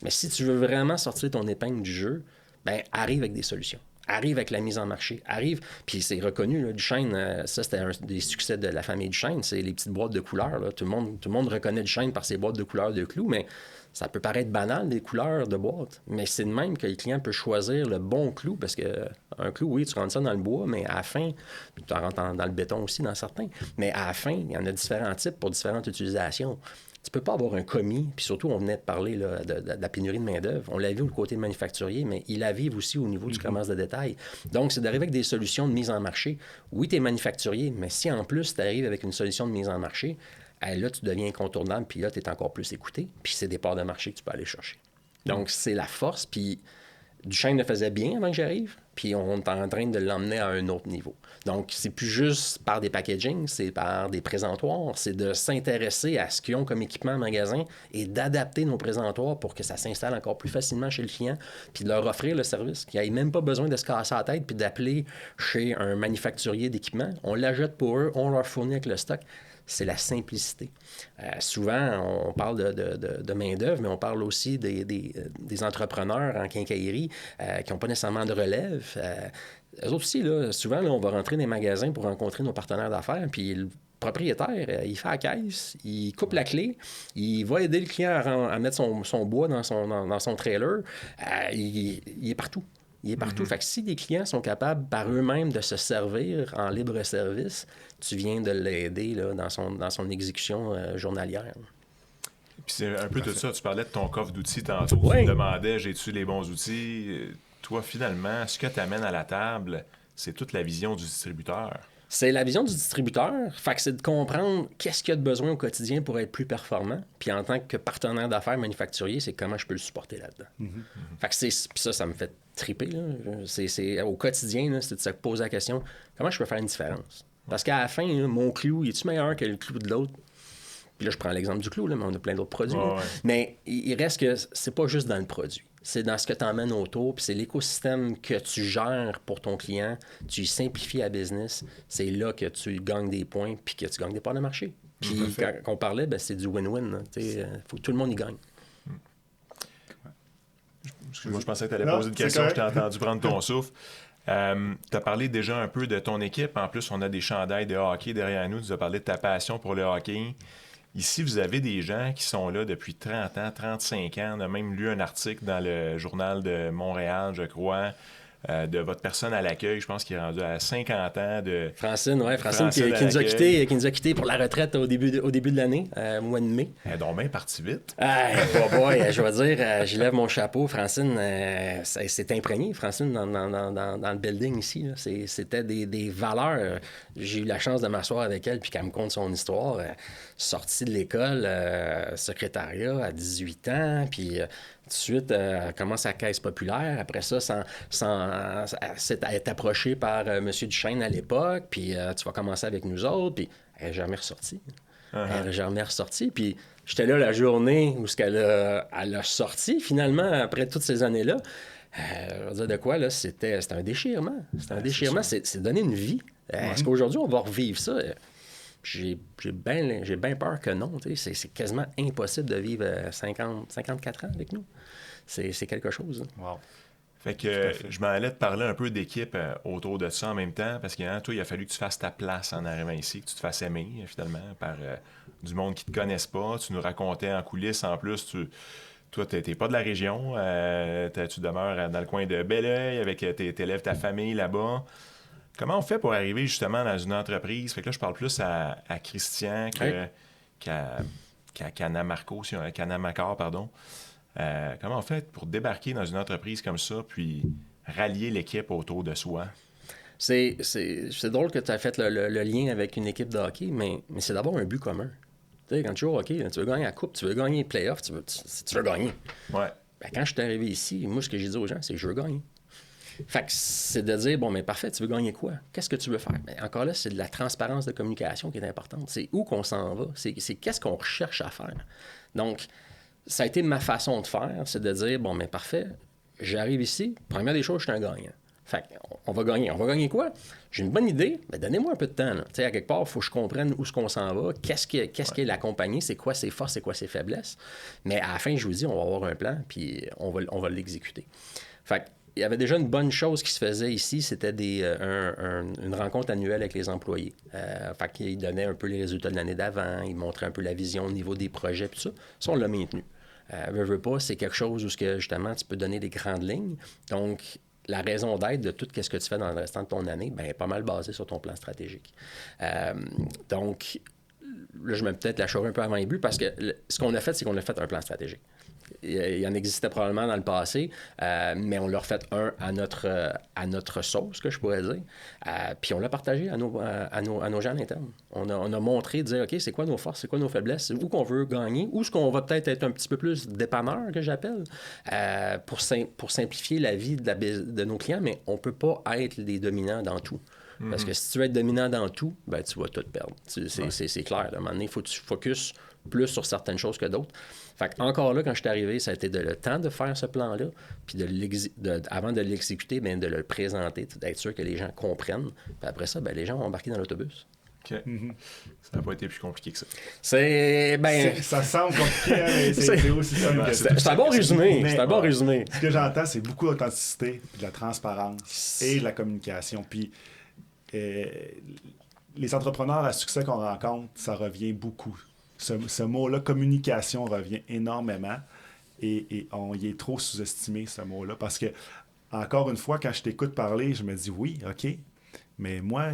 Mais si tu veux vraiment sortir ton épingle du jeu, ben arrive avec des solutions. Arrive avec la mise en marché. Arrive, puis c'est reconnu, là, Duchesne, ça c'était un des succès de la famille Duchesne, c'est les petites boîtes de couleurs. Là. Tout le monde reconnaît Duchesne par ses boîtes de couleurs de clous, mais ça peut paraître banal, les couleurs de boîte, mais c'est de même que le client peut choisir le bon clou, parce que un clou, oui, tu rentres ça dans le bois, mais à la fin, tu en rentres dans le béton aussi, dans certains, mais à la fin, il y en a différents types pour différentes utilisations. Tu peux pas avoir un commis, puis surtout, on venait de parler là, de la pénurie de main-d'œuvre. On l'a vu au côté manufacturier, mais il la vive aussi au niveau du commerce de détail. Donc, c'est d'arriver avec des solutions de mise en marché. Oui, tu es manufacturier, mais si en plus, tu arrives avec une solution de mise en marché, là, tu deviens incontournable, puis là, tu es encore plus écouté, puis c'est des parts de marché que tu peux aller chercher. Donc, c'est la force, puis Duchesne le faisait bien avant que j'arrive, puis on est en train de l'emmener à un autre niveau. Donc, c'est plus juste par des packaging, c'est par des présentoirs, c'est de s'intéresser à ce qu'ils ont comme équipement en magasin et d'adapter nos présentoirs pour que ça s'installe encore plus facilement chez le client, puis de leur offrir le service, qu'ils n'aient même pas besoin de se casser la tête puis d'appeler chez un manufacturier d'équipement. On l'achète pour eux, on leur fournit avec le stock. C'est la simplicité. Souvent, on parle de main-d'œuvre, mais on parle aussi des entrepreneurs en quincaillerie qui n'ont pas nécessairement de relève. Eux autres aussi, là, souvent, là, on va rentrer dans les magasins pour rencontrer nos partenaires d'affaires, puis le propriétaire, il fait la caisse, il coupe la clé, il va aider le client à mettre son bois dans son trailer. Il est partout. Il est partout. Fait que si les clients sont capables par eux-mêmes de se servir en libre service, tu viens de l'aider là, dans son exécution journalière. Puis c'est un peu tout ça. Tu parlais de ton coffre d'outils tantôt. Oui. Tu me demandais, j'ai-tu les bons outils? Toi, finalement, ce que tu amènes à la table, c'est toute la vision du distributeur. C'est la vision du distributeur. Fait que c'est de comprendre qu'est-ce qu'il y a de besoin au quotidien pour être plus performant. Puis en tant que partenaire d'affaires manufacturier, c'est comment je peux le supporter là-dedans. Fait que ça me fait triper. Là. C'est, au quotidien, là, c'est de se poser la question, comment je peux faire une différence? Parce qu'à la fin, là, mon clou, est-tu meilleur que le clou de l'autre? Puis là, je prends l'exemple du clou, là, mais on a plein d'autres produits. Ouais. Mais il reste que c'est pas juste dans le produit. C'est dans ce que tu emmènes autour, puis c'est l'écosystème que tu gères pour ton client, tu simplifies la business, c'est là que tu gagnes des points, puis que tu gagnes des parts de marché. Puis quand on parlait, ben, c'est du win-win. Il faut que tout le monde y gagne. Excuse-moi, je pensais que tu allais poser une question, je t'ai entendu prendre ton souffle. Tu as parlé déjà un peu de ton équipe. En plus, on a des chandails de hockey derrière nous. Tu as parlé de ta passion pour le hockey. Ici, vous avez des gens qui sont là depuis 30 ans, 35 ans. On a même lu un article dans le journal de Montréal, je crois, de votre personne à l'accueil. Je pense qu'il est rendu à 50 ans. Francine qui nous a quittés pour la retraite au début de l'année, au mois de mai. Elle est donc bien partie vite. Je vais dire, je lève mon chapeau. Francine, c'est imprégné, Francine, dans le building ici. Là. C'était des valeurs. J'ai eu la chance de m'asseoir avec elle puis qu'elle me conte son histoire. Sortie de l'école, secrétariat à 18 ans, puis... Tout de suite, elle commence à Caisse populaire. Après ça, elle est approchée par M. Duchesne à l'époque. Puis tu vas commencer avec nous autres. Puis elle n'est jamais ressortie. Elle n'est jamais ressortie. Puis j'étais là la journée où elle a sorti, finalement, après toutes ces années-là. Je veux dire de quoi, là, c'était un déchirement. C'était un déchirement. C'est donner une vie. Est-ce qu'aujourd'hui, on va revivre ça? J'ai bien peur que non. C'est quasiment impossible de vivre 54 ans avec nous. C'est quelque chose. Wow. Fait que je m'en allais te parler un peu d'équipe autour de ça en même temps, parce que toi, il a fallu que tu fasses ta place en arrivant ici, que tu te fasses aimer, finalement, par du monde qui ne te connaisse pas. Tu nous racontais en coulisses, en plus, toi, tu n'es pas de la région. Tu demeures dans le coin de Belleuil avec t'élèves ta famille là-bas. Comment on fait pour arriver justement dans une entreprise? Fait que là, je parle plus à Christian qu'à Kanamacar, pardon. Comment on fait pour débarquer dans une entreprise comme ça, puis rallier l'équipe autour de soi? C'est drôle que tu as fait le lien avec une équipe de hockey, mais c'est d'avoir un but commun. Tu sais, quand tu joues au hockey, tu veux gagner la coupe, tu veux gagner les playoffs, tu veux gagner. Ouais. Ben, quand je suis arrivé ici, moi, ce que j'ai dit aux gens, c'est que je veux gagner. Fait que c'est de dire, bon, mais parfait, tu veux gagner quoi? Qu'est-ce que tu veux faire? Ben, encore là, c'est de la transparence de communication qui est importante. C'est où qu'on s'en va. C'est qu'est-ce qu'on recherche à faire. Donc, ça a été ma façon de faire, c'est de dire, bon, mais parfait, j'arrive ici, première des choses, je suis un gagnant. Fait on va gagner. On va gagner quoi? J'ai une bonne idée, mais donnez-moi un peu de temps. Tu sais, à quelque part, il faut que je comprenne où est-ce qu'on s'en va, qu'est-ce qu'est la compagnie, c'est quoi ses forces, c'est quoi ses faiblesses. Mais à la fin, je vous dis, on va avoir un plan, puis on va l'exécuter. Fait il y avait déjà une bonne chose qui se faisait ici, c'était une rencontre annuelle avec les employés. Fait qu'ils donnaient un peu les résultats de l'année d'avant, ils montraient un peu la vision au niveau des projets, puis tout ça. Ça, on l'a maintenu. Veux pas, c'est quelque chose où justement, tu peux donner des grandes lignes. Donc, la raison d'être de tout ce que tu fais dans le restant de ton année, bien, est pas mal basée sur ton plan stratégique. Donc, là, je mets peut-être la chose un peu avant les buts parce que ce qu'on a fait, c'est qu'on a fait un plan stratégique. Il y en existait probablement dans le passé, mais on l'a refait un à notre sauce, que je pourrais dire. Puis on l'a partagé à nos gens internes. On a montré, dire, OK, c'est quoi nos forces, c'est quoi nos faiblesses, où qu'on veut gagner, où est-ce qu'on va peut-être être un petit peu plus dépanneur, que j'appelle, pour simplifier la vie de nos clients, mais on ne peut pas être les dominants dans tout. Parce que si tu veux être dominant dans tout, ben, tu vas tout perdre. C'est clair. À un moment donné, il faut que tu focuses plus sur certaines choses que d'autres. Fait encore là, quand je suis arrivé, ça a été le temps de faire ce plan-là, puis avant de l'exécuter, bien, de le présenter, d'être sûr que les gens comprennent. Puis après ça, bien, les gens vont embarquer dans l'autobus. OK. Ça n'a pas été plus compliqué que ça. Ça semble compliqué, hein, mais c'est aussi simple que ça. C'est un bon résumé. C'est un bon résumé. Ce que j'entends, c'est beaucoup d'authenticité, de la transparence et de la communication. Puis les entrepreneurs à succès qu'on rencontre, ça revient beaucoup. Ce mot-là, communication, revient énormément et il est trop sous-estimé, ce mot-là. Parce que, encore une fois, quand je t'écoute parler, je me dis oui, OK, mais moi,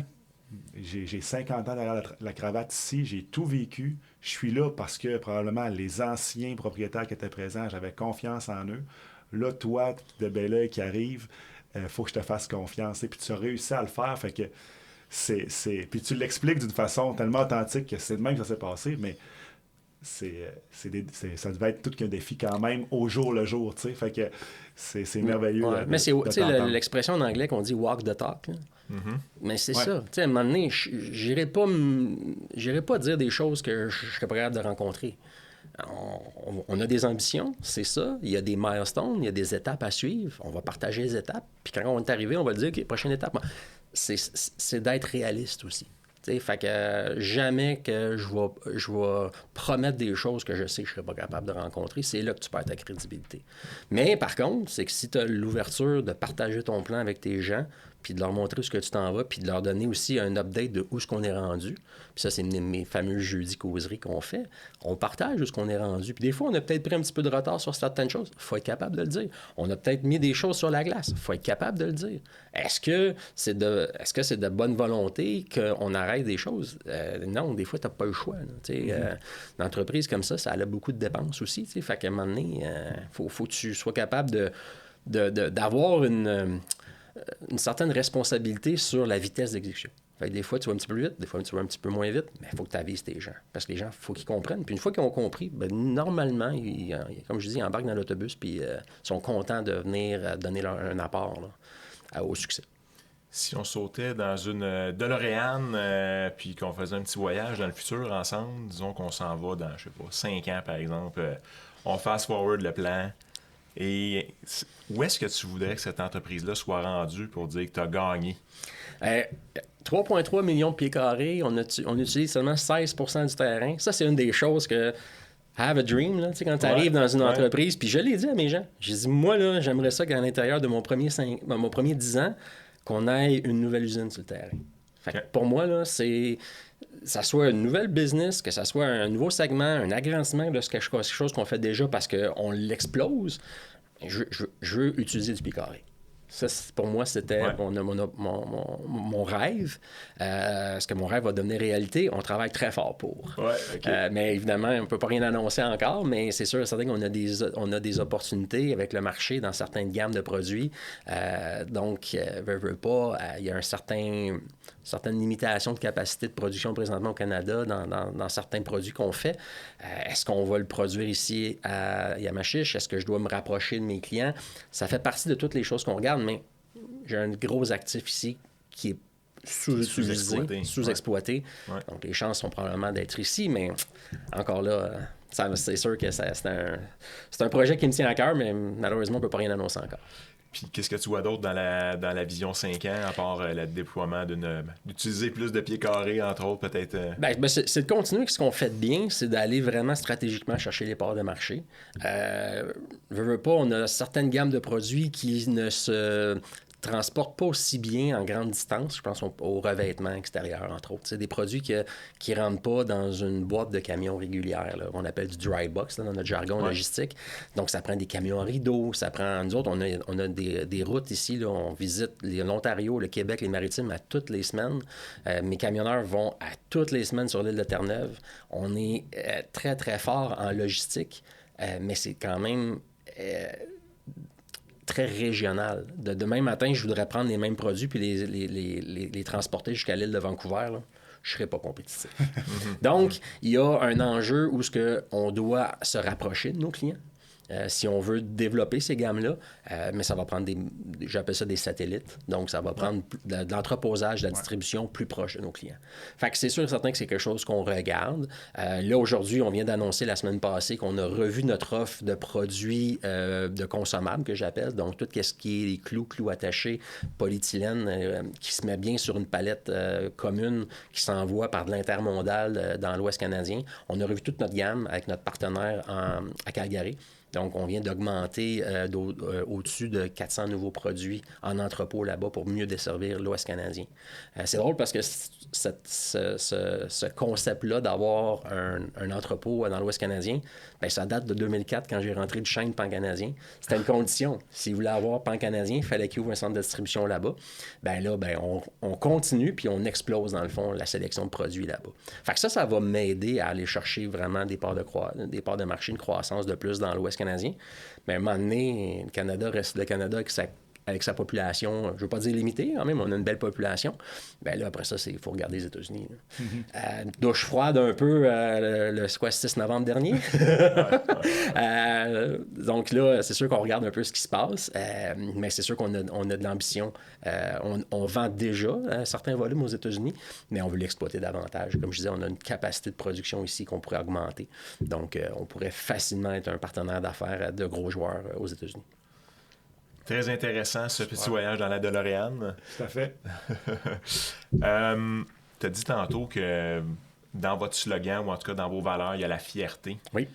j'ai 50 ans derrière la cravate ici, j'ai tout vécu. Je suis là parce que probablement les anciens propriétaires qui étaient présents, j'avais confiance en eux. Là, toi, de bel oeil qui arrive, faut que je te fasse confiance. Et puis tu as réussi à le faire, fait que puis tu l'expliques d'une façon tellement authentique que c'est de même que ça s'est passé, mais ça devait être tout qu'un défi quand même au jour le jour, tu sais. Fait que c'est merveilleux. Ouais, mais c'est l'expression en anglais qu'on dit « walk the talk ». Mais c'est ça. Tu sais, à un moment donné, j'irai pas dire des choses que je serais pas capable de rencontrer. On a des ambitions, c'est ça. Il y a des milestones, il y a des étapes à suivre. On va partager les étapes. Puis quand on est arrivé, on va dire, OK, prochaine étape. C'est d'être réaliste aussi. T'sais, fait que jamais que je vais promettre des choses que je sais que je ne serais pas capable de rencontrer. C'est là que tu perds ta crédibilité. Mais par contre, c'est que si tu as l'ouverture de partager ton plan avec tes gens, puis de leur montrer où ce que tu t'en vas, puis de leur donner aussi un update de où ce qu'on est rendu. Puis ça, c'est mes fameux jeudis causeries qu'on fait. On partage où ce qu'on est rendu. Puis des fois, on a peut-être pris un petit peu de retard sur certaines choses. Il faut être capable de le dire. On a peut-être mis des choses sur la glace. Il faut être capable de le dire. Est-ce que c'est de bonne volonté qu'on arrête des choses? Non, des fois, tu n'as pas le choix. Une entreprise comme ça a beaucoup de dépenses aussi. Fait qu'à un moment donné, faut que tu sois capable d'avoir une certaine responsabilité sur la vitesse d'exécution. Fait que des fois, tu vas un petit peu vite, des fois, tu vas un petit peu moins vite, mais il faut que tu avises tes gens. Parce que les gens, il faut qu'ils comprennent. Puis une fois qu'ils ont compris, ben, normalement, comme je dis, ils embarquent dans l'autobus puis sont contents de venir donner un apport là, au succès. Si on sautait dans une DeLorean puis qu'on faisait un petit voyage dans le futur ensemble, disons qu'on s'en va dans, je sais pas, 5 ans, par exemple, on fast-forward le plan. Et où est-ce que tu voudrais que cette entreprise-là soit rendue pour dire que tu as gagné? 3,3 millions de pieds carrés, on utilise seulement 16 % du terrain. Ça, c'est une des choses que... Have a dream, là, quand tu arrives dans une entreprise. Puis je l'ai dit à mes gens. J'ai dit, moi, là, j'aimerais ça qu'à l'intérieur de mon premier 10 ans, qu'on ait une nouvelle usine sur le terrain. Fait que pour moi, là, ça soit une nouvelle business, que ça soit un nouveau segment, un agrandissement de quelque chose qu'on fait déjà parce qu'on l'explose. Je veux utiliser du pied carré. Ça, pour moi, c'était Ouais. mon rêve. Est-ce que mon rêve va devenir réalité? On travaille très fort pour. Ouais, OK. Mais évidemment, on ne peut pas rien annoncer encore, mais c'est sûr et certain qu'on a des opportunités avec le marché dans certaines gammes de produits. Donc, veut pas, il y a certaine limitation de capacité de production présentement au Canada dans certains produits qu'on fait. Est-ce qu'on va le produire ici à Yamachiche? Est-ce que je dois me rapprocher de mes clients? Ça fait partie de toutes les choses qu'on regarde, mais j'ai un gros actif ici qui est sous-utilisé, sous-exploité. Ouais. Donc, les chances sont probablement d'être ici, mais encore là, c'est sûr que c'est un projet qui me tient à cœur, mais malheureusement, on ne peut pas rien annoncer encore. Puis qu'est-ce que tu vois d'autre dans la vision 5 ans, à part le déploiement d'utiliser plus de pieds carrés, entre autres, peut-être? C'est de continuer ce qu'on fait de bien, c'est d'aller vraiment stratégiquement chercher les parts de marché. Veux pas, on a certaines gammes de produits qui ne se transportent pas aussi bien en grande distance. Je pense au revêtement extérieur, entre autres. C'est des produits qui ne rentrent pas dans une boîte de camion régulière, là, qu'on appelle du dry box là, dans notre jargon logistique. Donc, ça prend des camions à rideaux, ça prend... Nous autres, on a des routes ici, là, on visite l'Ontario, le Québec, les Maritimes à toutes les semaines. Mes camionneurs vont à toutes les semaines sur l'île de Terre-Neuve. On est très, très fort en logistique, mais c'est quand même... très régional. Demain matin, je voudrais prendre les mêmes produits puis les transporter jusqu'à l'île de Vancouver. Là. Je ne serais pas compétitif. Donc, il y a un enjeu où on doit se rapprocher de nos clients. Si on veut développer ces gammes-là, mais ça va prendre j'appelle ça des satellites. Donc, ça va prendre de l'entreposage, de la distribution plus proche de nos clients. Fait que c'est sûr et certain que c'est quelque chose qu'on regarde. Là, aujourd'hui, on vient d'annoncer la semaine passée qu'on a revu notre offre de produits de consommables, que j'appelle. Donc, tout ce qui est les clous attachés, polyéthylène, qui se met bien sur une palette commune qui s'envoie par de l'intermodal dans l'Ouest canadien. On a revu toute notre gamme avec notre partenaire à Calgary. Donc, on vient d'augmenter au-dessus de 400 nouveaux produits en entrepôt là-bas pour mieux desservir l'Ouest canadien. C'est drôle parce que ce concept-là d'avoir un entrepôt dans l'Ouest canadien, bien, ça date de 2004 quand j'ai rentré du Chêne pan-canadien. C'était une condition. S'il voulait avoir pan-canadien, il fallait qu'il ouvre un centre de distribution là-bas. Bien là, on continue puis on explose, dans le fond, la sélection de produits là-bas. Fait que ça va m'aider à aller chercher vraiment des parts de marché, une croissance de plus dans l'Ouest canadien. Mais à un moment donné, le Canada reste le Canada avec sa population, je ne veux pas dire limitée, quand même, on a une belle population. Bien là, après ça, il faut regarder les États-Unis. Douche froide un peu le 6 novembre dernier. Donc là, c'est sûr qu'on regarde un peu ce qui se passe, mais c'est sûr qu'on a de l'ambition. On vend déjà certains volumes aux États-Unis, mais on veut l'exploiter davantage. Comme je disais, on a une capacité de production ici qu'on pourrait augmenter. Donc, on pourrait facilement être un partenaire d'affaires de gros joueurs aux États-Unis. Très intéressant, ce petit voyage dans la DeLorean. Tout à fait. Tu as dit tantôt que dans votre slogan, ou en tout cas dans vos valeurs, il y a la fierté. Oui.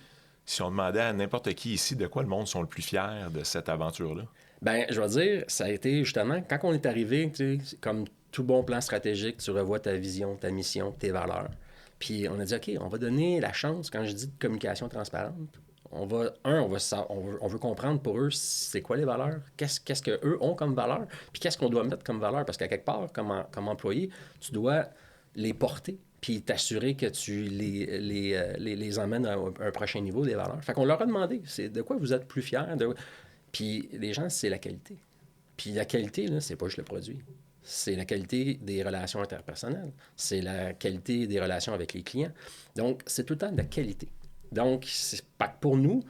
Si on demandait à n'importe qui ici de quoi le monde sont le plus fiers de cette aventure-là? Bien, je vais dire, ça a été justement, quand on est arrivé, tu sais, comme tout bon plan stratégique, tu revois ta vision, ta mission, tes valeurs. Puis on a dit, OK, on va donner la chance, quand je dis de communication transparente, on veut comprendre pour eux c'est quoi les valeurs, qu'est-ce qu'eux ont comme valeur, puis qu'est-ce qu'on doit mettre comme valeur, parce qu'à quelque part, comme employé, tu dois les porter, puis t'assurer que tu les emmènes à un prochain niveau des valeurs. Fait qu'on leur a demandé, c'est de quoi vous êtes plus fiers, puis les gens, c'est la qualité. Puis la qualité, là, c'est pas juste le produit. C'est la qualité des relations interpersonnelles. C'est la qualité des relations avec les clients. Donc, c'est tout le temps de la qualité. Donc, pour nous,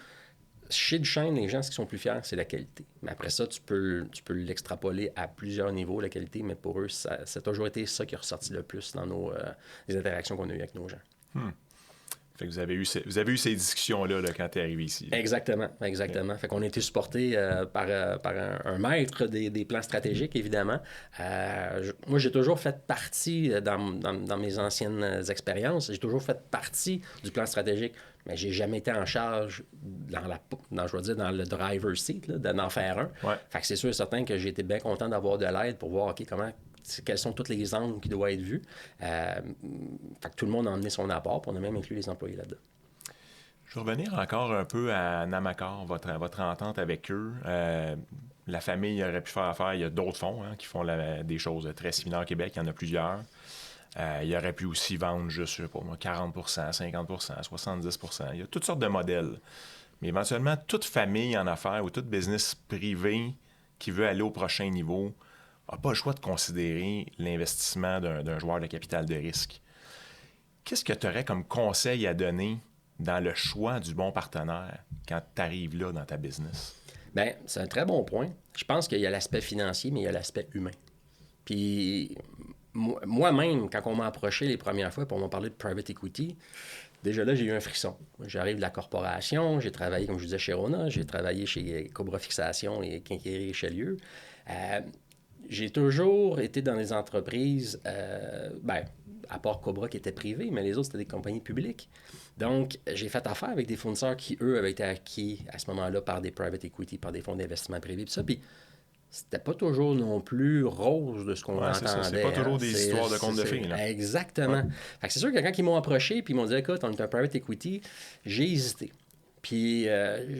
chez Duchesne, les gens, ce qui sont plus fiers, c'est la qualité. Mais après ça, tu peux l'extrapoler à plusieurs niveaux, la qualité, mais pour eux, ça a toujours été ça qui est ressorti le plus dans les interactions qu'on a eues avec nos gens. Fait que vous avez eu ces discussions-là là, quand tu es arrivé ici. Là. Exactement. Okay. Fait qu'on a été supporté par un maître des plans stratégiques, évidemment. Moi, j'ai toujours fait partie, dans mes anciennes expériences, j'ai toujours fait partie du plan stratégique, mais j'ai jamais été en charge dans le driver's seat, d'en faire un. Ouais. Fait que c'est sûr et certain que j'ai été bien content d'avoir de l'aide pour voir, OK, quels sont tous les angles qui doivent être vus. Fait que tout le monde a emmené son apport, puis on a même inclus les employés là-dedans. Je vais revenir encore un peu à Namakor, votre entente avec eux. la famille aurait pu faire affaire. Il y a d'autres fonds qui font des choses très similaires au Québec. Il y en a plusieurs. Il aurait pu aussi vendre juste, je sais pas moi, 40 50 70 Il y a toutes sortes de modèles. Mais éventuellement, toute famille en affaires ou tout business privé qui veut aller au prochain niveau n'a pas le choix de considérer l'investissement d'un joueur de capital de risque. Qu'est-ce que tu aurais comme conseil à donner dans le choix du bon partenaire quand tu arrives là dans ta business? Bien, c'est un très bon point. Je pense qu'il y a l'aspect financier, mais il y a l'aspect humain. Puis moi-même, quand on m'a approché les premières fois pour m'en parler de private equity, déjà là, j'ai eu un frisson. J'arrive de la corporation, j'ai travaillé, comme je disais, chez Rona, j'ai travaillé chez Cobra Fixation et Quincaillerie Richelieu. J'ai toujours été dans des entreprises, à part Cobra qui était privé, mais les autres, c'était des compagnies publiques. Donc, j'ai fait affaire avec des fournisseurs qui, eux, avaient été acquis à ce moment-là par des private equity, par des fonds d'investissement privés, tout ça. Puis, c'était pas toujours non plus rose de ce qu'on entendait. C'est pas toujours des histoires de contes de fées. Là. Exactement. Ouais. Fait que c'est sûr que quand ils m'ont approché puis ils m'ont dit, écoute, on est un private equity, j'ai hésité. Puis,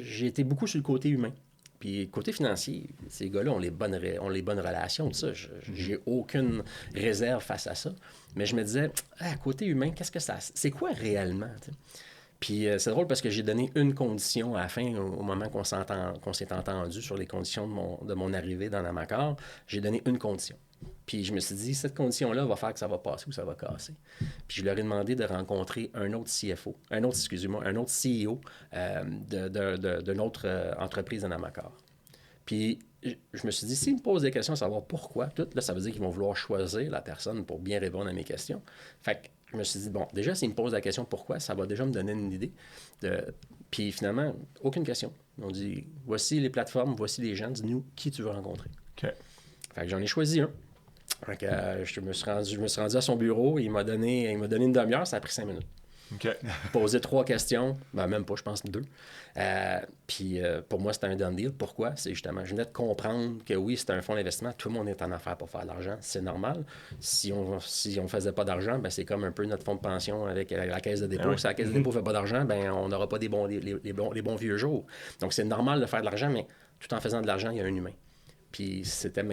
j'ai été beaucoup sur le côté humain. Puis côté financier, ces gars-là ont les bonnes relations, tout ça. J'ai aucune réserve face à ça. Mais je me disais, côté humain, qu'est-ce que ça... C'est quoi réellement? T'sais? Puis c'est drôle parce que j'ai donné une condition à la fin, au moment qu'on s'est entendu sur les conditions de mon arrivée dans l'Amacor. J'ai donné une condition. Puis je me suis dit, cette condition-là va faire que ça va passer ou ça va casser. Puis je leur ai demandé de rencontrer un autre CEO d'une autre entreprise en Amacor. Puis je me suis dit, s'ils me posent des questions à savoir pourquoi, tout, là, ça veut dire qu'ils vont vouloir choisir la personne pour bien répondre à mes questions. Fait que je me suis dit, bon, déjà, s'ils me posent la question pourquoi, ça va déjà me donner une idée. Puis finalement, aucune question. On dit, voici les plateformes, voici les gens, dis-nous qui tu veux rencontrer. OK. Fait que j'en ai choisi un. Fait que, je me suis rendu à son bureau, il m'a donné une demi-heure, ça a pris 5 minutes. OK. Poser 3 questions, même pas, je pense 2. Puis pour moi, c'était un done deal. Pourquoi? C'est justement, je venais de comprendre que oui, c'était un fonds d'investissement, tout le monde est en affaires pour faire de l'argent, c'est normal. Si on faisait pas d'argent, ben c'est comme un peu notre fonds de pension avec la caisse de dépôt. Oui. Si la caisse de dépôt ne fait pas d'argent, ben on n'aura pas les bons vieux jours. Donc c'est normal de faire de l'argent, mais tout en faisant de l'argent, il y a un humain. Puis c'était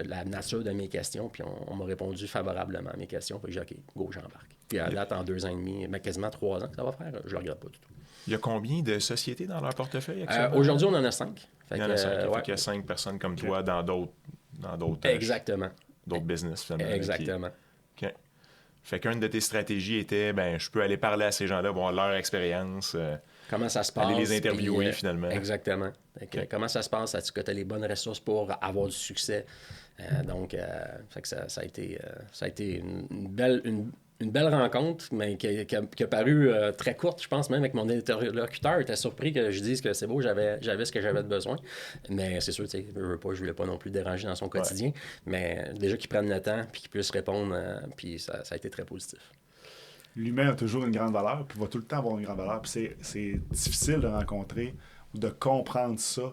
la nature de mes questions, puis on m'a répondu favorablement à mes questions. Puis j'ai dit, OK, go, j'embarque. Puis à date, en 2 ans et demi, quasiment 3 ans que ça va faire, je ne le regrette pas du tout. Il y a combien de sociétés dans leur portefeuille actuellement? Aujourd'hui, on en a 5. Il y en a 5. Il y a 5 personnes comme toi dans d'autres Exactement. D'autres business, finalement. Exactement. OK. Fait qu'une de tes stratégies était, je peux aller parler à ces gens-là, voir leur expérience. Comment ça se passe. Aller les interviewer, finalement. Exactement. Okay. Comment ça se passe? Est-ce que tu as les bonnes ressources pour avoir du succès? Fait que ça a été une belle rencontre, mais qui a paru très courte, je pense, même avec mon interlocuteur. Il était surpris que je dise que c'est beau, j'avais ce que j'avais de besoin. Mais c'est sûr, je ne voulais pas non plus déranger dans son quotidien. Ouais. Mais déjà qu'ils prennent le temps puis qu'ils puissent répondre, puis ça a été très positif. L'humain a toujours une grande valeur, puis va tout le temps avoir une grande valeur. Puis c'est difficile de rencontrer ou de comprendre ça,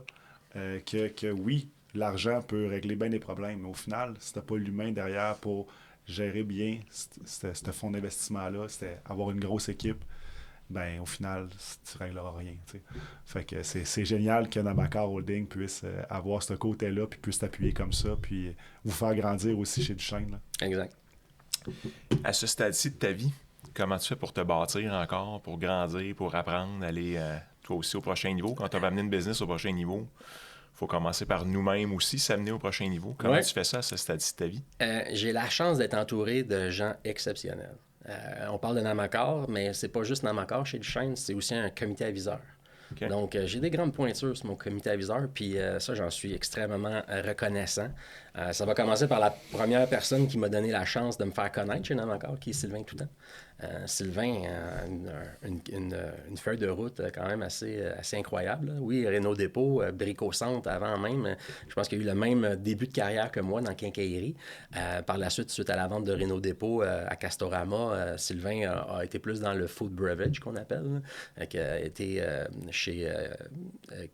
que oui, l'argent peut régler bien des problèmes, mais au final, si tu n'as pas l'humain derrière pour gérer bien ce fonds d'investissement-là, c'était avoir une grosse équipe, au final, tu ne régleras rien. T'sais. Fait que c'est génial que Namacor Holding puisse avoir ce côté-là, puis puisse t'appuyer comme ça, puis vous faire grandir aussi chez Duchesne. Là. Exact. À ce stade-ci de ta vie, comment tu fais pour te bâtir encore, pour grandir, pour apprendre, aller toi aussi au prochain niveau? Quand tu vas amener une business au prochain niveau, il faut commencer par nous-mêmes aussi, s'amener au prochain niveau. Comment tu fais ça à ce stade-ci de ta vie? J'ai la chance d'être entouré de gens exceptionnels. On parle de Namacor, mais c'est pas juste Namacor chez Duchesne, c'est aussi un comité aviseur. Okay. Donc, j'ai des grandes pointures sur mon comité aviseur, puis ça, j'en suis extrêmement reconnaissant. Ça va commencer par la première personne qui m'a donné la chance de me faire connaître chez Namacor, qui est Sylvain Toutant. Sylvain a une feuille de route quand même assez incroyable. Là. Oui, Renault Dépôt, Brico Centre avant même. Je pense qu'il a eu le même début de carrière que moi dans Quincaillerie. Par la suite à la vente de Renault Dépôt à Castorama, Sylvain a été plus dans le food beverage qu'on appelle, qui a été chez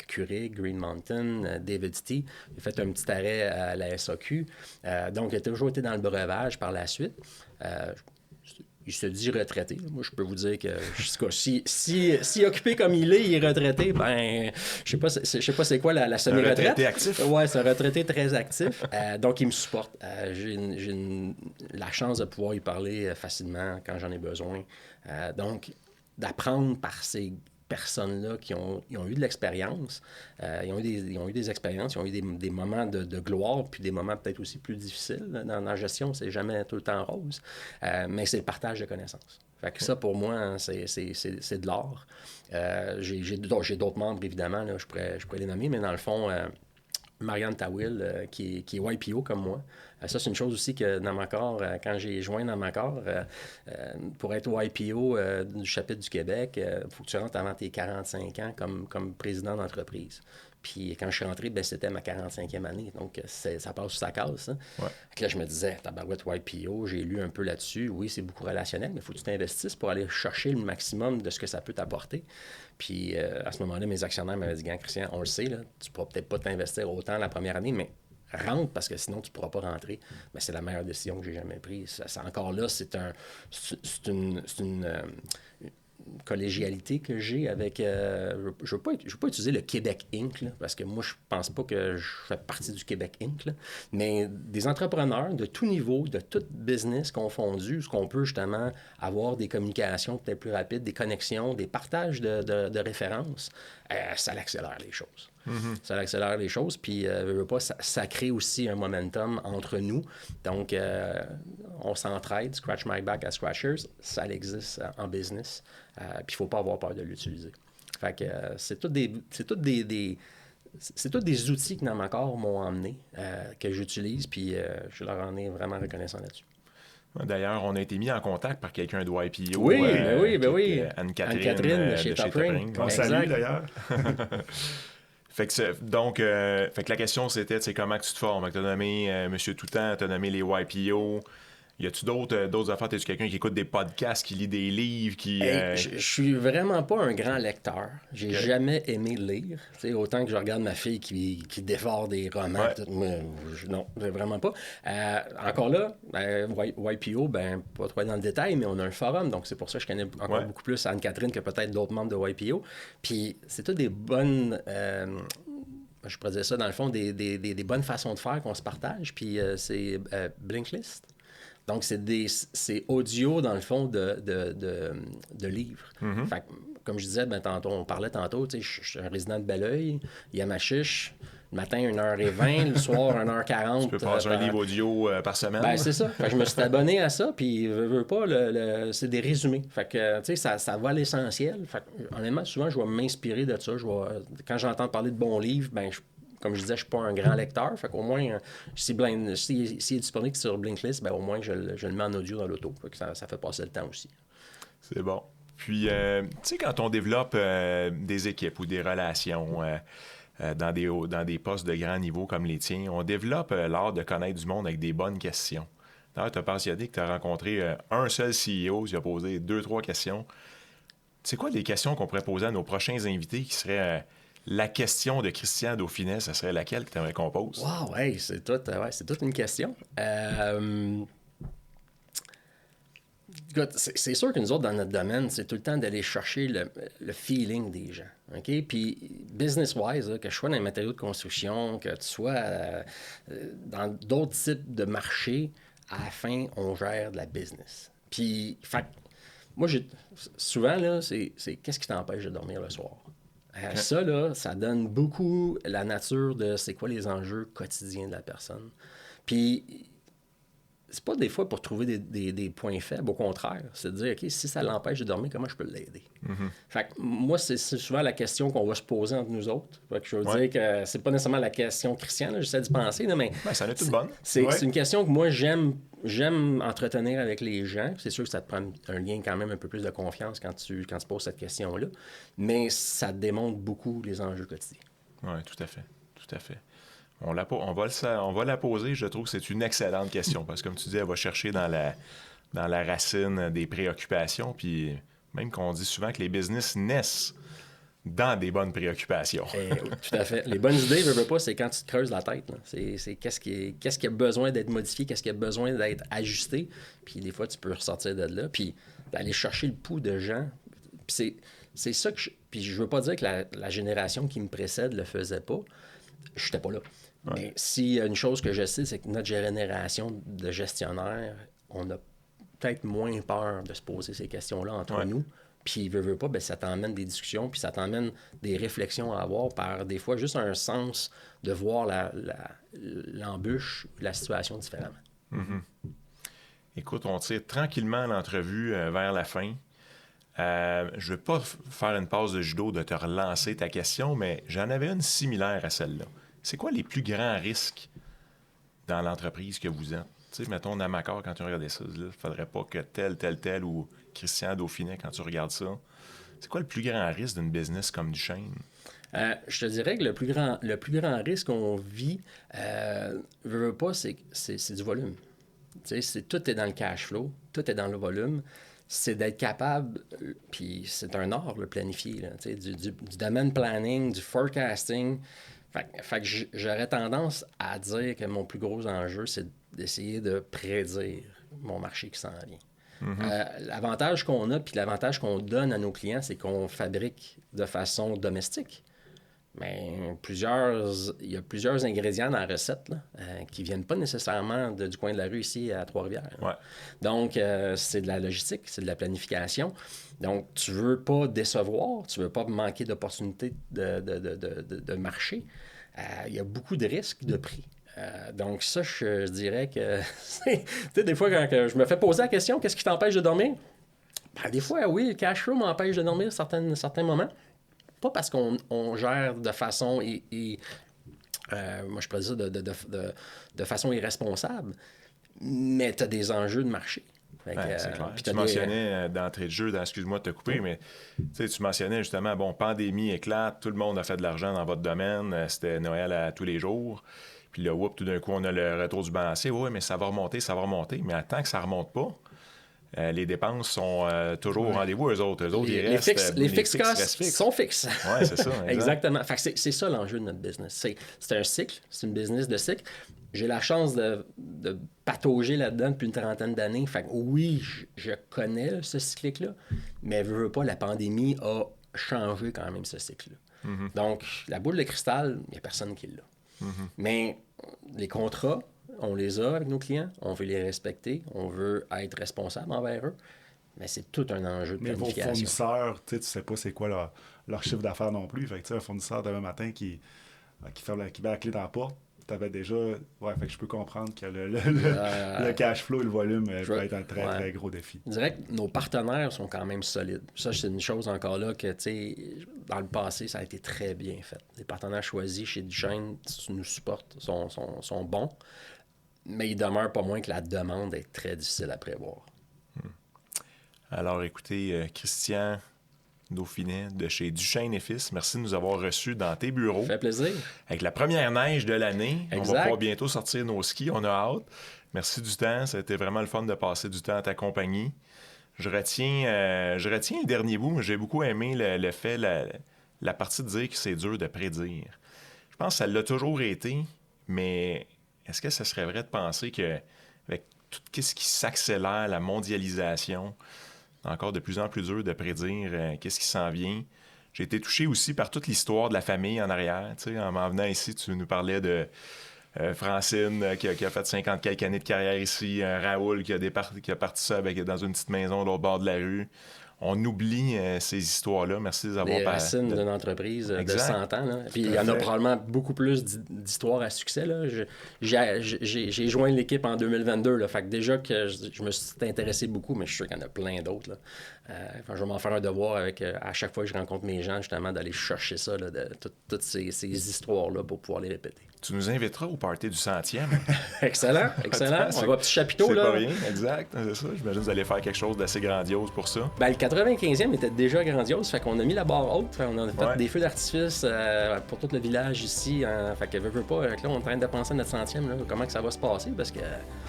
Keurig, Green Mountain, David Tea. Il a fait un petit arrêt à la SAQ. Donc, il a toujours été dans le breuvage par la suite. il se dit retraité. Moi, je peux vous dire que si occupé comme il est retraité, ben, je sais pas c'est quoi la semi-retraite. Un retraité actif. Ouais, c'est un retraité très actif. Donc, il me supporte. J'ai la chance de pouvoir y parler facilement quand j'en ai besoin. Donc, d'apprendre par ces personnes-là qui ont eu de l'expérience, ils ont eu des expériences, ils ont eu des moments de gloire, puis des moments peut-être aussi plus difficiles. Dans la gestion, c'est jamais tout le temps rose, mais c'est le partage de connaissances. Fait que ça, pour moi, c'est de l'or. J'ai d'autres membres, évidemment, là, je pourrais les nommer, mais dans le fond, Marianne Tawil, qui est YPO comme moi. Ça, c'est une chose aussi que dans Namacor, quand j'ai joint Namacor, pour être YPO du chapitre du Québec, il faut que tu rentres avant tes 45 ans comme président d'entreprise. Puis quand je suis rentré, c'était ma 45e année. Donc, ça passe sous sa case. Hein? Ouais. Là, je me disais, tabarouette YPO, j'ai lu un peu là-dessus. Oui, c'est beaucoup relationnel, mais il faut que tu t'investisses pour aller chercher le maximum de ce que ça peut t'apporter. Puis à ce moment-là, mes actionnaires m'avaient dit, Christian, on le sait, là, tu ne pourras peut-être pas t'investir autant la première année, mais rentre parce que sinon tu ne pourras pas rentrer. Mais c'est la meilleure décision que j'ai jamais prise. Encore là, c'est une collégialité que j'ai avec... je ne veux pas utiliser le Québec Inc., là, parce que moi, je pense pas que je fais partie du Québec Inc., là, mais des entrepreneurs de tout niveau, de tout business confondu, où on peut justement avoir des communications peut-être plus rapides, des connexions, des partages de références, ça accélère les choses. Mm-hmm. Ça accélère les choses, puis ça crée aussi un momentum entre nous. Donc, on s'entraide, Scratch My Back à Scratchers, ça existe en business, puis il ne faut pas avoir peur de l'utiliser. Fait que c'est tous des outils que Namacor m'ont emmené, que j'utilise, puis je leur en ai vraiment reconnaissant là-dessus. D'ailleurs, on a été mis en contact par quelqu'un de YPO. Oui, oui. Anne-Catherine chez Top Ring. On salue d'ailleurs. Fait que la question, c'était comment tu te formes. Tu as nommé M. Toutan, tu as nommé les YPO. Y a-tu d'autres affaires? T'es-tu quelqu'un qui écoute des podcasts, qui lit des livres? Je suis vraiment pas un grand lecteur. J'ai jamais aimé lire. T'sais, autant que je regarde ma fille qui dévore des romans. Ouais. Non, vraiment pas. Encore là, YPO, pas trop dans le détail, mais on a un forum. Donc, c'est pour ça que je connais encore beaucoup plus Anne-Catherine que peut-être d'autres membres de YPO. Puis, c'est toutes des bonnes... je pourrais dire ça, dans le fond, des bonnes façons de faire qu'on se partage. Puis, c'est Blinklist. Donc, c'est audio, dans le fond, de livres. Mm-hmm. Fait que, comme je disais, on parlait tantôt, je suis un résident de Belleuil, il y a ma chiche, le matin, 1h20, le soir, 1h40. Tu peux passer un livre audio par semaine. C'est ça. Fait que je me suis abonné à ça, puis c'est des résumés. Fait que, ça va à l'essentiel. Fait que, honnêtement, souvent, je vais m'inspirer de ça. Quand j'entends parler de bons livres, comme je disais, je ne suis pas un grand lecteur. Fait qu'au moins, s'il est disponible sur Blinklist, au moins, je le mets en audio dans l'auto. Fait que ça fait passer le temps aussi. C'est bon. Puis, tu sais, quand on développe des équipes ou des relations dans des postes de grand niveau comme les tiens, on développe l'art de connaître du monde avec des bonnes questions. D'ailleurs, tu as mentionné que tu as rencontré un seul CEO qui a posé 2-3 questions. C'est quoi les questions qu'on pourrait poser à nos prochains invités qui seraient... la question de Christian Dauphinet, ça serait laquelle que tu aimerais qu'on pose? Wow, c'est toute une question. Écoute, c'est sûr que nous autres, dans notre domaine, c'est tout le temps d'aller chercher le feeling des gens. OK? Puis, business-wise, que je sois dans les matériaux de construction, que tu sois dans d'autres types de marchés, à la fin, on gère de la business. Puis, moi, souvent, là, c'est qu'est-ce qui t'empêche de dormir le soir? Ça, là, ça donne beaucoup la nature de c'est quoi les enjeux quotidiens de la personne. Puis, c'est pas des fois pour trouver des points faibles, au contraire. C'est de dire, OK, si ça l'empêche de dormir, comment je peux l'aider? Mm-hmm. Fait que moi, c'est souvent la question qu'on va se poser entre nous autres. Fait que je veux dire que c'est pas nécessairement la question Christian, là, j'essaie d'y penser, là, mais... ça en est toute bonne. C'est une question que moi, j'aime entretenir avec les gens. C'est sûr que ça te prend un lien quand même un peu plus de confiance quand tu poses cette question-là. Mais ça démontre beaucoup les enjeux quotidiens. Oui, tout à fait. Tout à fait. On va la poser. Je trouve que c'est une excellente question parce que, comme tu dis, elle va chercher dans la racine des préoccupations. Puis même qu'on dit souvent que les business naissent dans des bonnes préoccupations. Tout à fait. Les bonnes idées, veux pas, c'est quand tu te creuses la tête. Là. C'est qu'est-ce qui a besoin d'être modifié, qu'est-ce qui a besoin d'être ajusté. Puis des fois, tu peux ressortir de là, puis d'aller chercher le pouls de gens. Puis c'est ça que puis je veux pas dire que la génération qui me précède le faisait pas. Je n'étais pas là. Ouais. Mais s'il y a une chose que je sais, c'est que notre génération de gestionnaires, on a peut-être moins peur de se poser ces questions-là entre nous. Puis, veut pas, ben, ça t'emmène des discussions, puis ça t'emmène des réflexions à avoir par des fois juste un sens de voir l'embûche, la situation différemment. Mm-hmm. Écoute, on tire tranquillement l'entrevue vers la fin. Je ne vais pas faire une pause de judo de te relancer ta question, mais j'en avais une similaire à celle-là. C'est quoi les plus grands risques dans l'entreprise que vous êtes? Tu sais, mettons, Namakar, quand tu regardais ça, il ne faudrait pas que tel, ou Christian Dauphinet, quand tu regardes ça. C'est quoi le plus grand risque d'une business comme Duchesne? Je te dirais que le plus grand risque qu'on vit, veut pas, c'est du volume. Tu sais, tout est dans le cash flow, tout est dans le volume. C'est d'être capable, puis c'est un art, le planifier, là, tu sais, du demand planning, du forecasting. Fait que j'aurais tendance à dire que mon plus gros enjeu, c'est d'essayer de prédire mon marché qui s'en vient. Mm-hmm. L'avantage qu'on a, puis l'avantage qu'on donne à nos clients, c'est qu'on fabrique de façon domestique. Mais il y a plusieurs ingrédients dans la recette là, qui ne viennent pas nécessairement du coin de la rue ici à Trois-Rivières. Ouais. Donc, c'est de la logistique, c'est de la planification. Donc, tu ne veux pas décevoir, tu ne veux pas manquer d'opportunités de marché. Il y a beaucoup de risques de prix. Donc, ça, je dirais que... tu sais, des fois, quand je me fais poser la question, qu'est-ce qui t'empêche de dormir? Ben, des fois, oui, le cash flow m'empêche de dormir certains moments. Pas parce qu'on gère de façon... moi, je pourrais dire de façon irresponsable, mais tu as des enjeux de marché. C'est clair. Tu mentionnais d'entrée de jeu, excuse-moi de te couper, mais tu mentionnais justement, pandémie éclate, tout le monde a fait de l'argent dans votre domaine, c'était Noël à tous les jours. Puis là, tout d'un coup, on a le retour du balancier. Oui, mais ça va remonter. Mais tant que ça ne remonte pas, les dépenses sont toujours au rendez-vous. Eux autres, ils restent... Les fixes sont fixes. Oui, c'est ça. Exactement. Fait que c'est ça l'enjeu de notre business. C'est un cycle, c'est une business de cycle. J'ai la chance de patauger là-dedans depuis une trentaine d'années. Fait que oui, je connais ce cycle-là, mais veux pas, la pandémie a changé quand même ce cycle-là. Mm-hmm. Donc, la boule de cristal, il n'y a personne qui l'a. Mm-hmm. Mais les contrats, on les a avec nos clients, on veut les respecter, on veut être responsable envers eux, mais c'est tout un enjeu de planification. Mais vos fournisseurs, tu sais pas c'est quoi leur chiffre d'affaires non plus. Fait que un fournisseur demain matin qui met la clé dans la porte, tu avais déjà... Ouais, fait que je peux comprendre que le cash flow et le volume peut être un très, très gros défi. Je dirais que nos partenaires sont quand même solides. Ça, c'est une chose encore là que, tu sais, dans le passé, ça a été très bien fait. Les partenaires choisis chez Duchesne nous supportent, sont bons, mais il demeure pas moins que la demande est très difficile à prévoir. Alors, écoutez, Christian Dauphinet de chez Duchesne et Fils, merci de nous avoir reçus dans tes bureaux. Ça fait plaisir. Avec la première neige de l'année. Exact. On va pouvoir bientôt sortir nos skis. On a hâte. Merci du temps. C'était vraiment le fun de passer du temps à ta compagnie. Je retiens le dernier bout. J'ai beaucoup aimé le fait, la partie de dire que c'est dur de prédire. Je pense que ça l'a toujours été, mais est-ce que ça serait vrai de penser qu'avec tout ce qui s'accélère, la mondialisation, c'est encore de plus en plus dur de prédire qu'est-ce qui s'en vient. J'ai été touché aussi par toute l'histoire de la famille en arrière. Tu sais, en m'en venant ici, tu nous parlais de Francine qui a fait 50 quelques années de carrière ici, Raoul qui a parti ça dans une petite maison de l'autre bord de la rue. On oublie ces histoires-là. Merci de les avoir... Les racines d'une entreprise de 100 ans. Là. Puis il y en a probablement beaucoup plus d'histoires à succès. Là. J'ai joint l'équipe en 2022. Là. Fait que déjà que je me suis intéressé beaucoup, mais je suis sûr qu'il y en a plein d'autres. Là. Je vais m'en faire un devoir avec, à chaque fois que je rencontre mes gens, justement, d'aller chercher ça, là, toutes ces histoires-là pour pouvoir les répéter. Tu nous inviteras au party du 100e. Excellent. On va petit chapiteau. C'est là. pas rien, exact. C'est ça. J'imagine que vous allez faire quelque chose d'assez grandiose pour ça. Ben, le 95e était déjà grandiose. Fait qu'on a mis la barre haute. On a fait des feux d'artifice pour tout le village ici. Fait que veux pas. Là, on est en train de penser à notre 100e. Là, comment que ça va se passer. Parce que...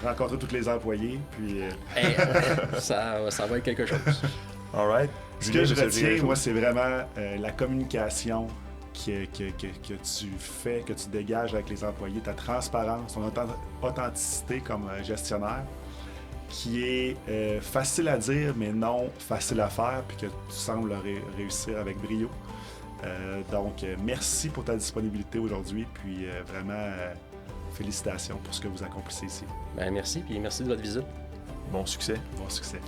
Rencontrer tous les employés. Puis ça va être quelque chose. All right. Ce Julien, que je veux-tu dire quelque retiens, chose? moi, c'est vraiment la communication que tu fais, que tu dégages avec les employés, ta transparence, ton authenticité comme gestionnaire, qui est facile à dire, mais non facile à faire, puis que tu sembles réussir avec brio. Donc, merci pour ta disponibilité aujourd'hui, puis vraiment, félicitations pour ce que vous accomplissez ici. Bien, merci, puis merci de votre visite. Bon succès. Bon succès.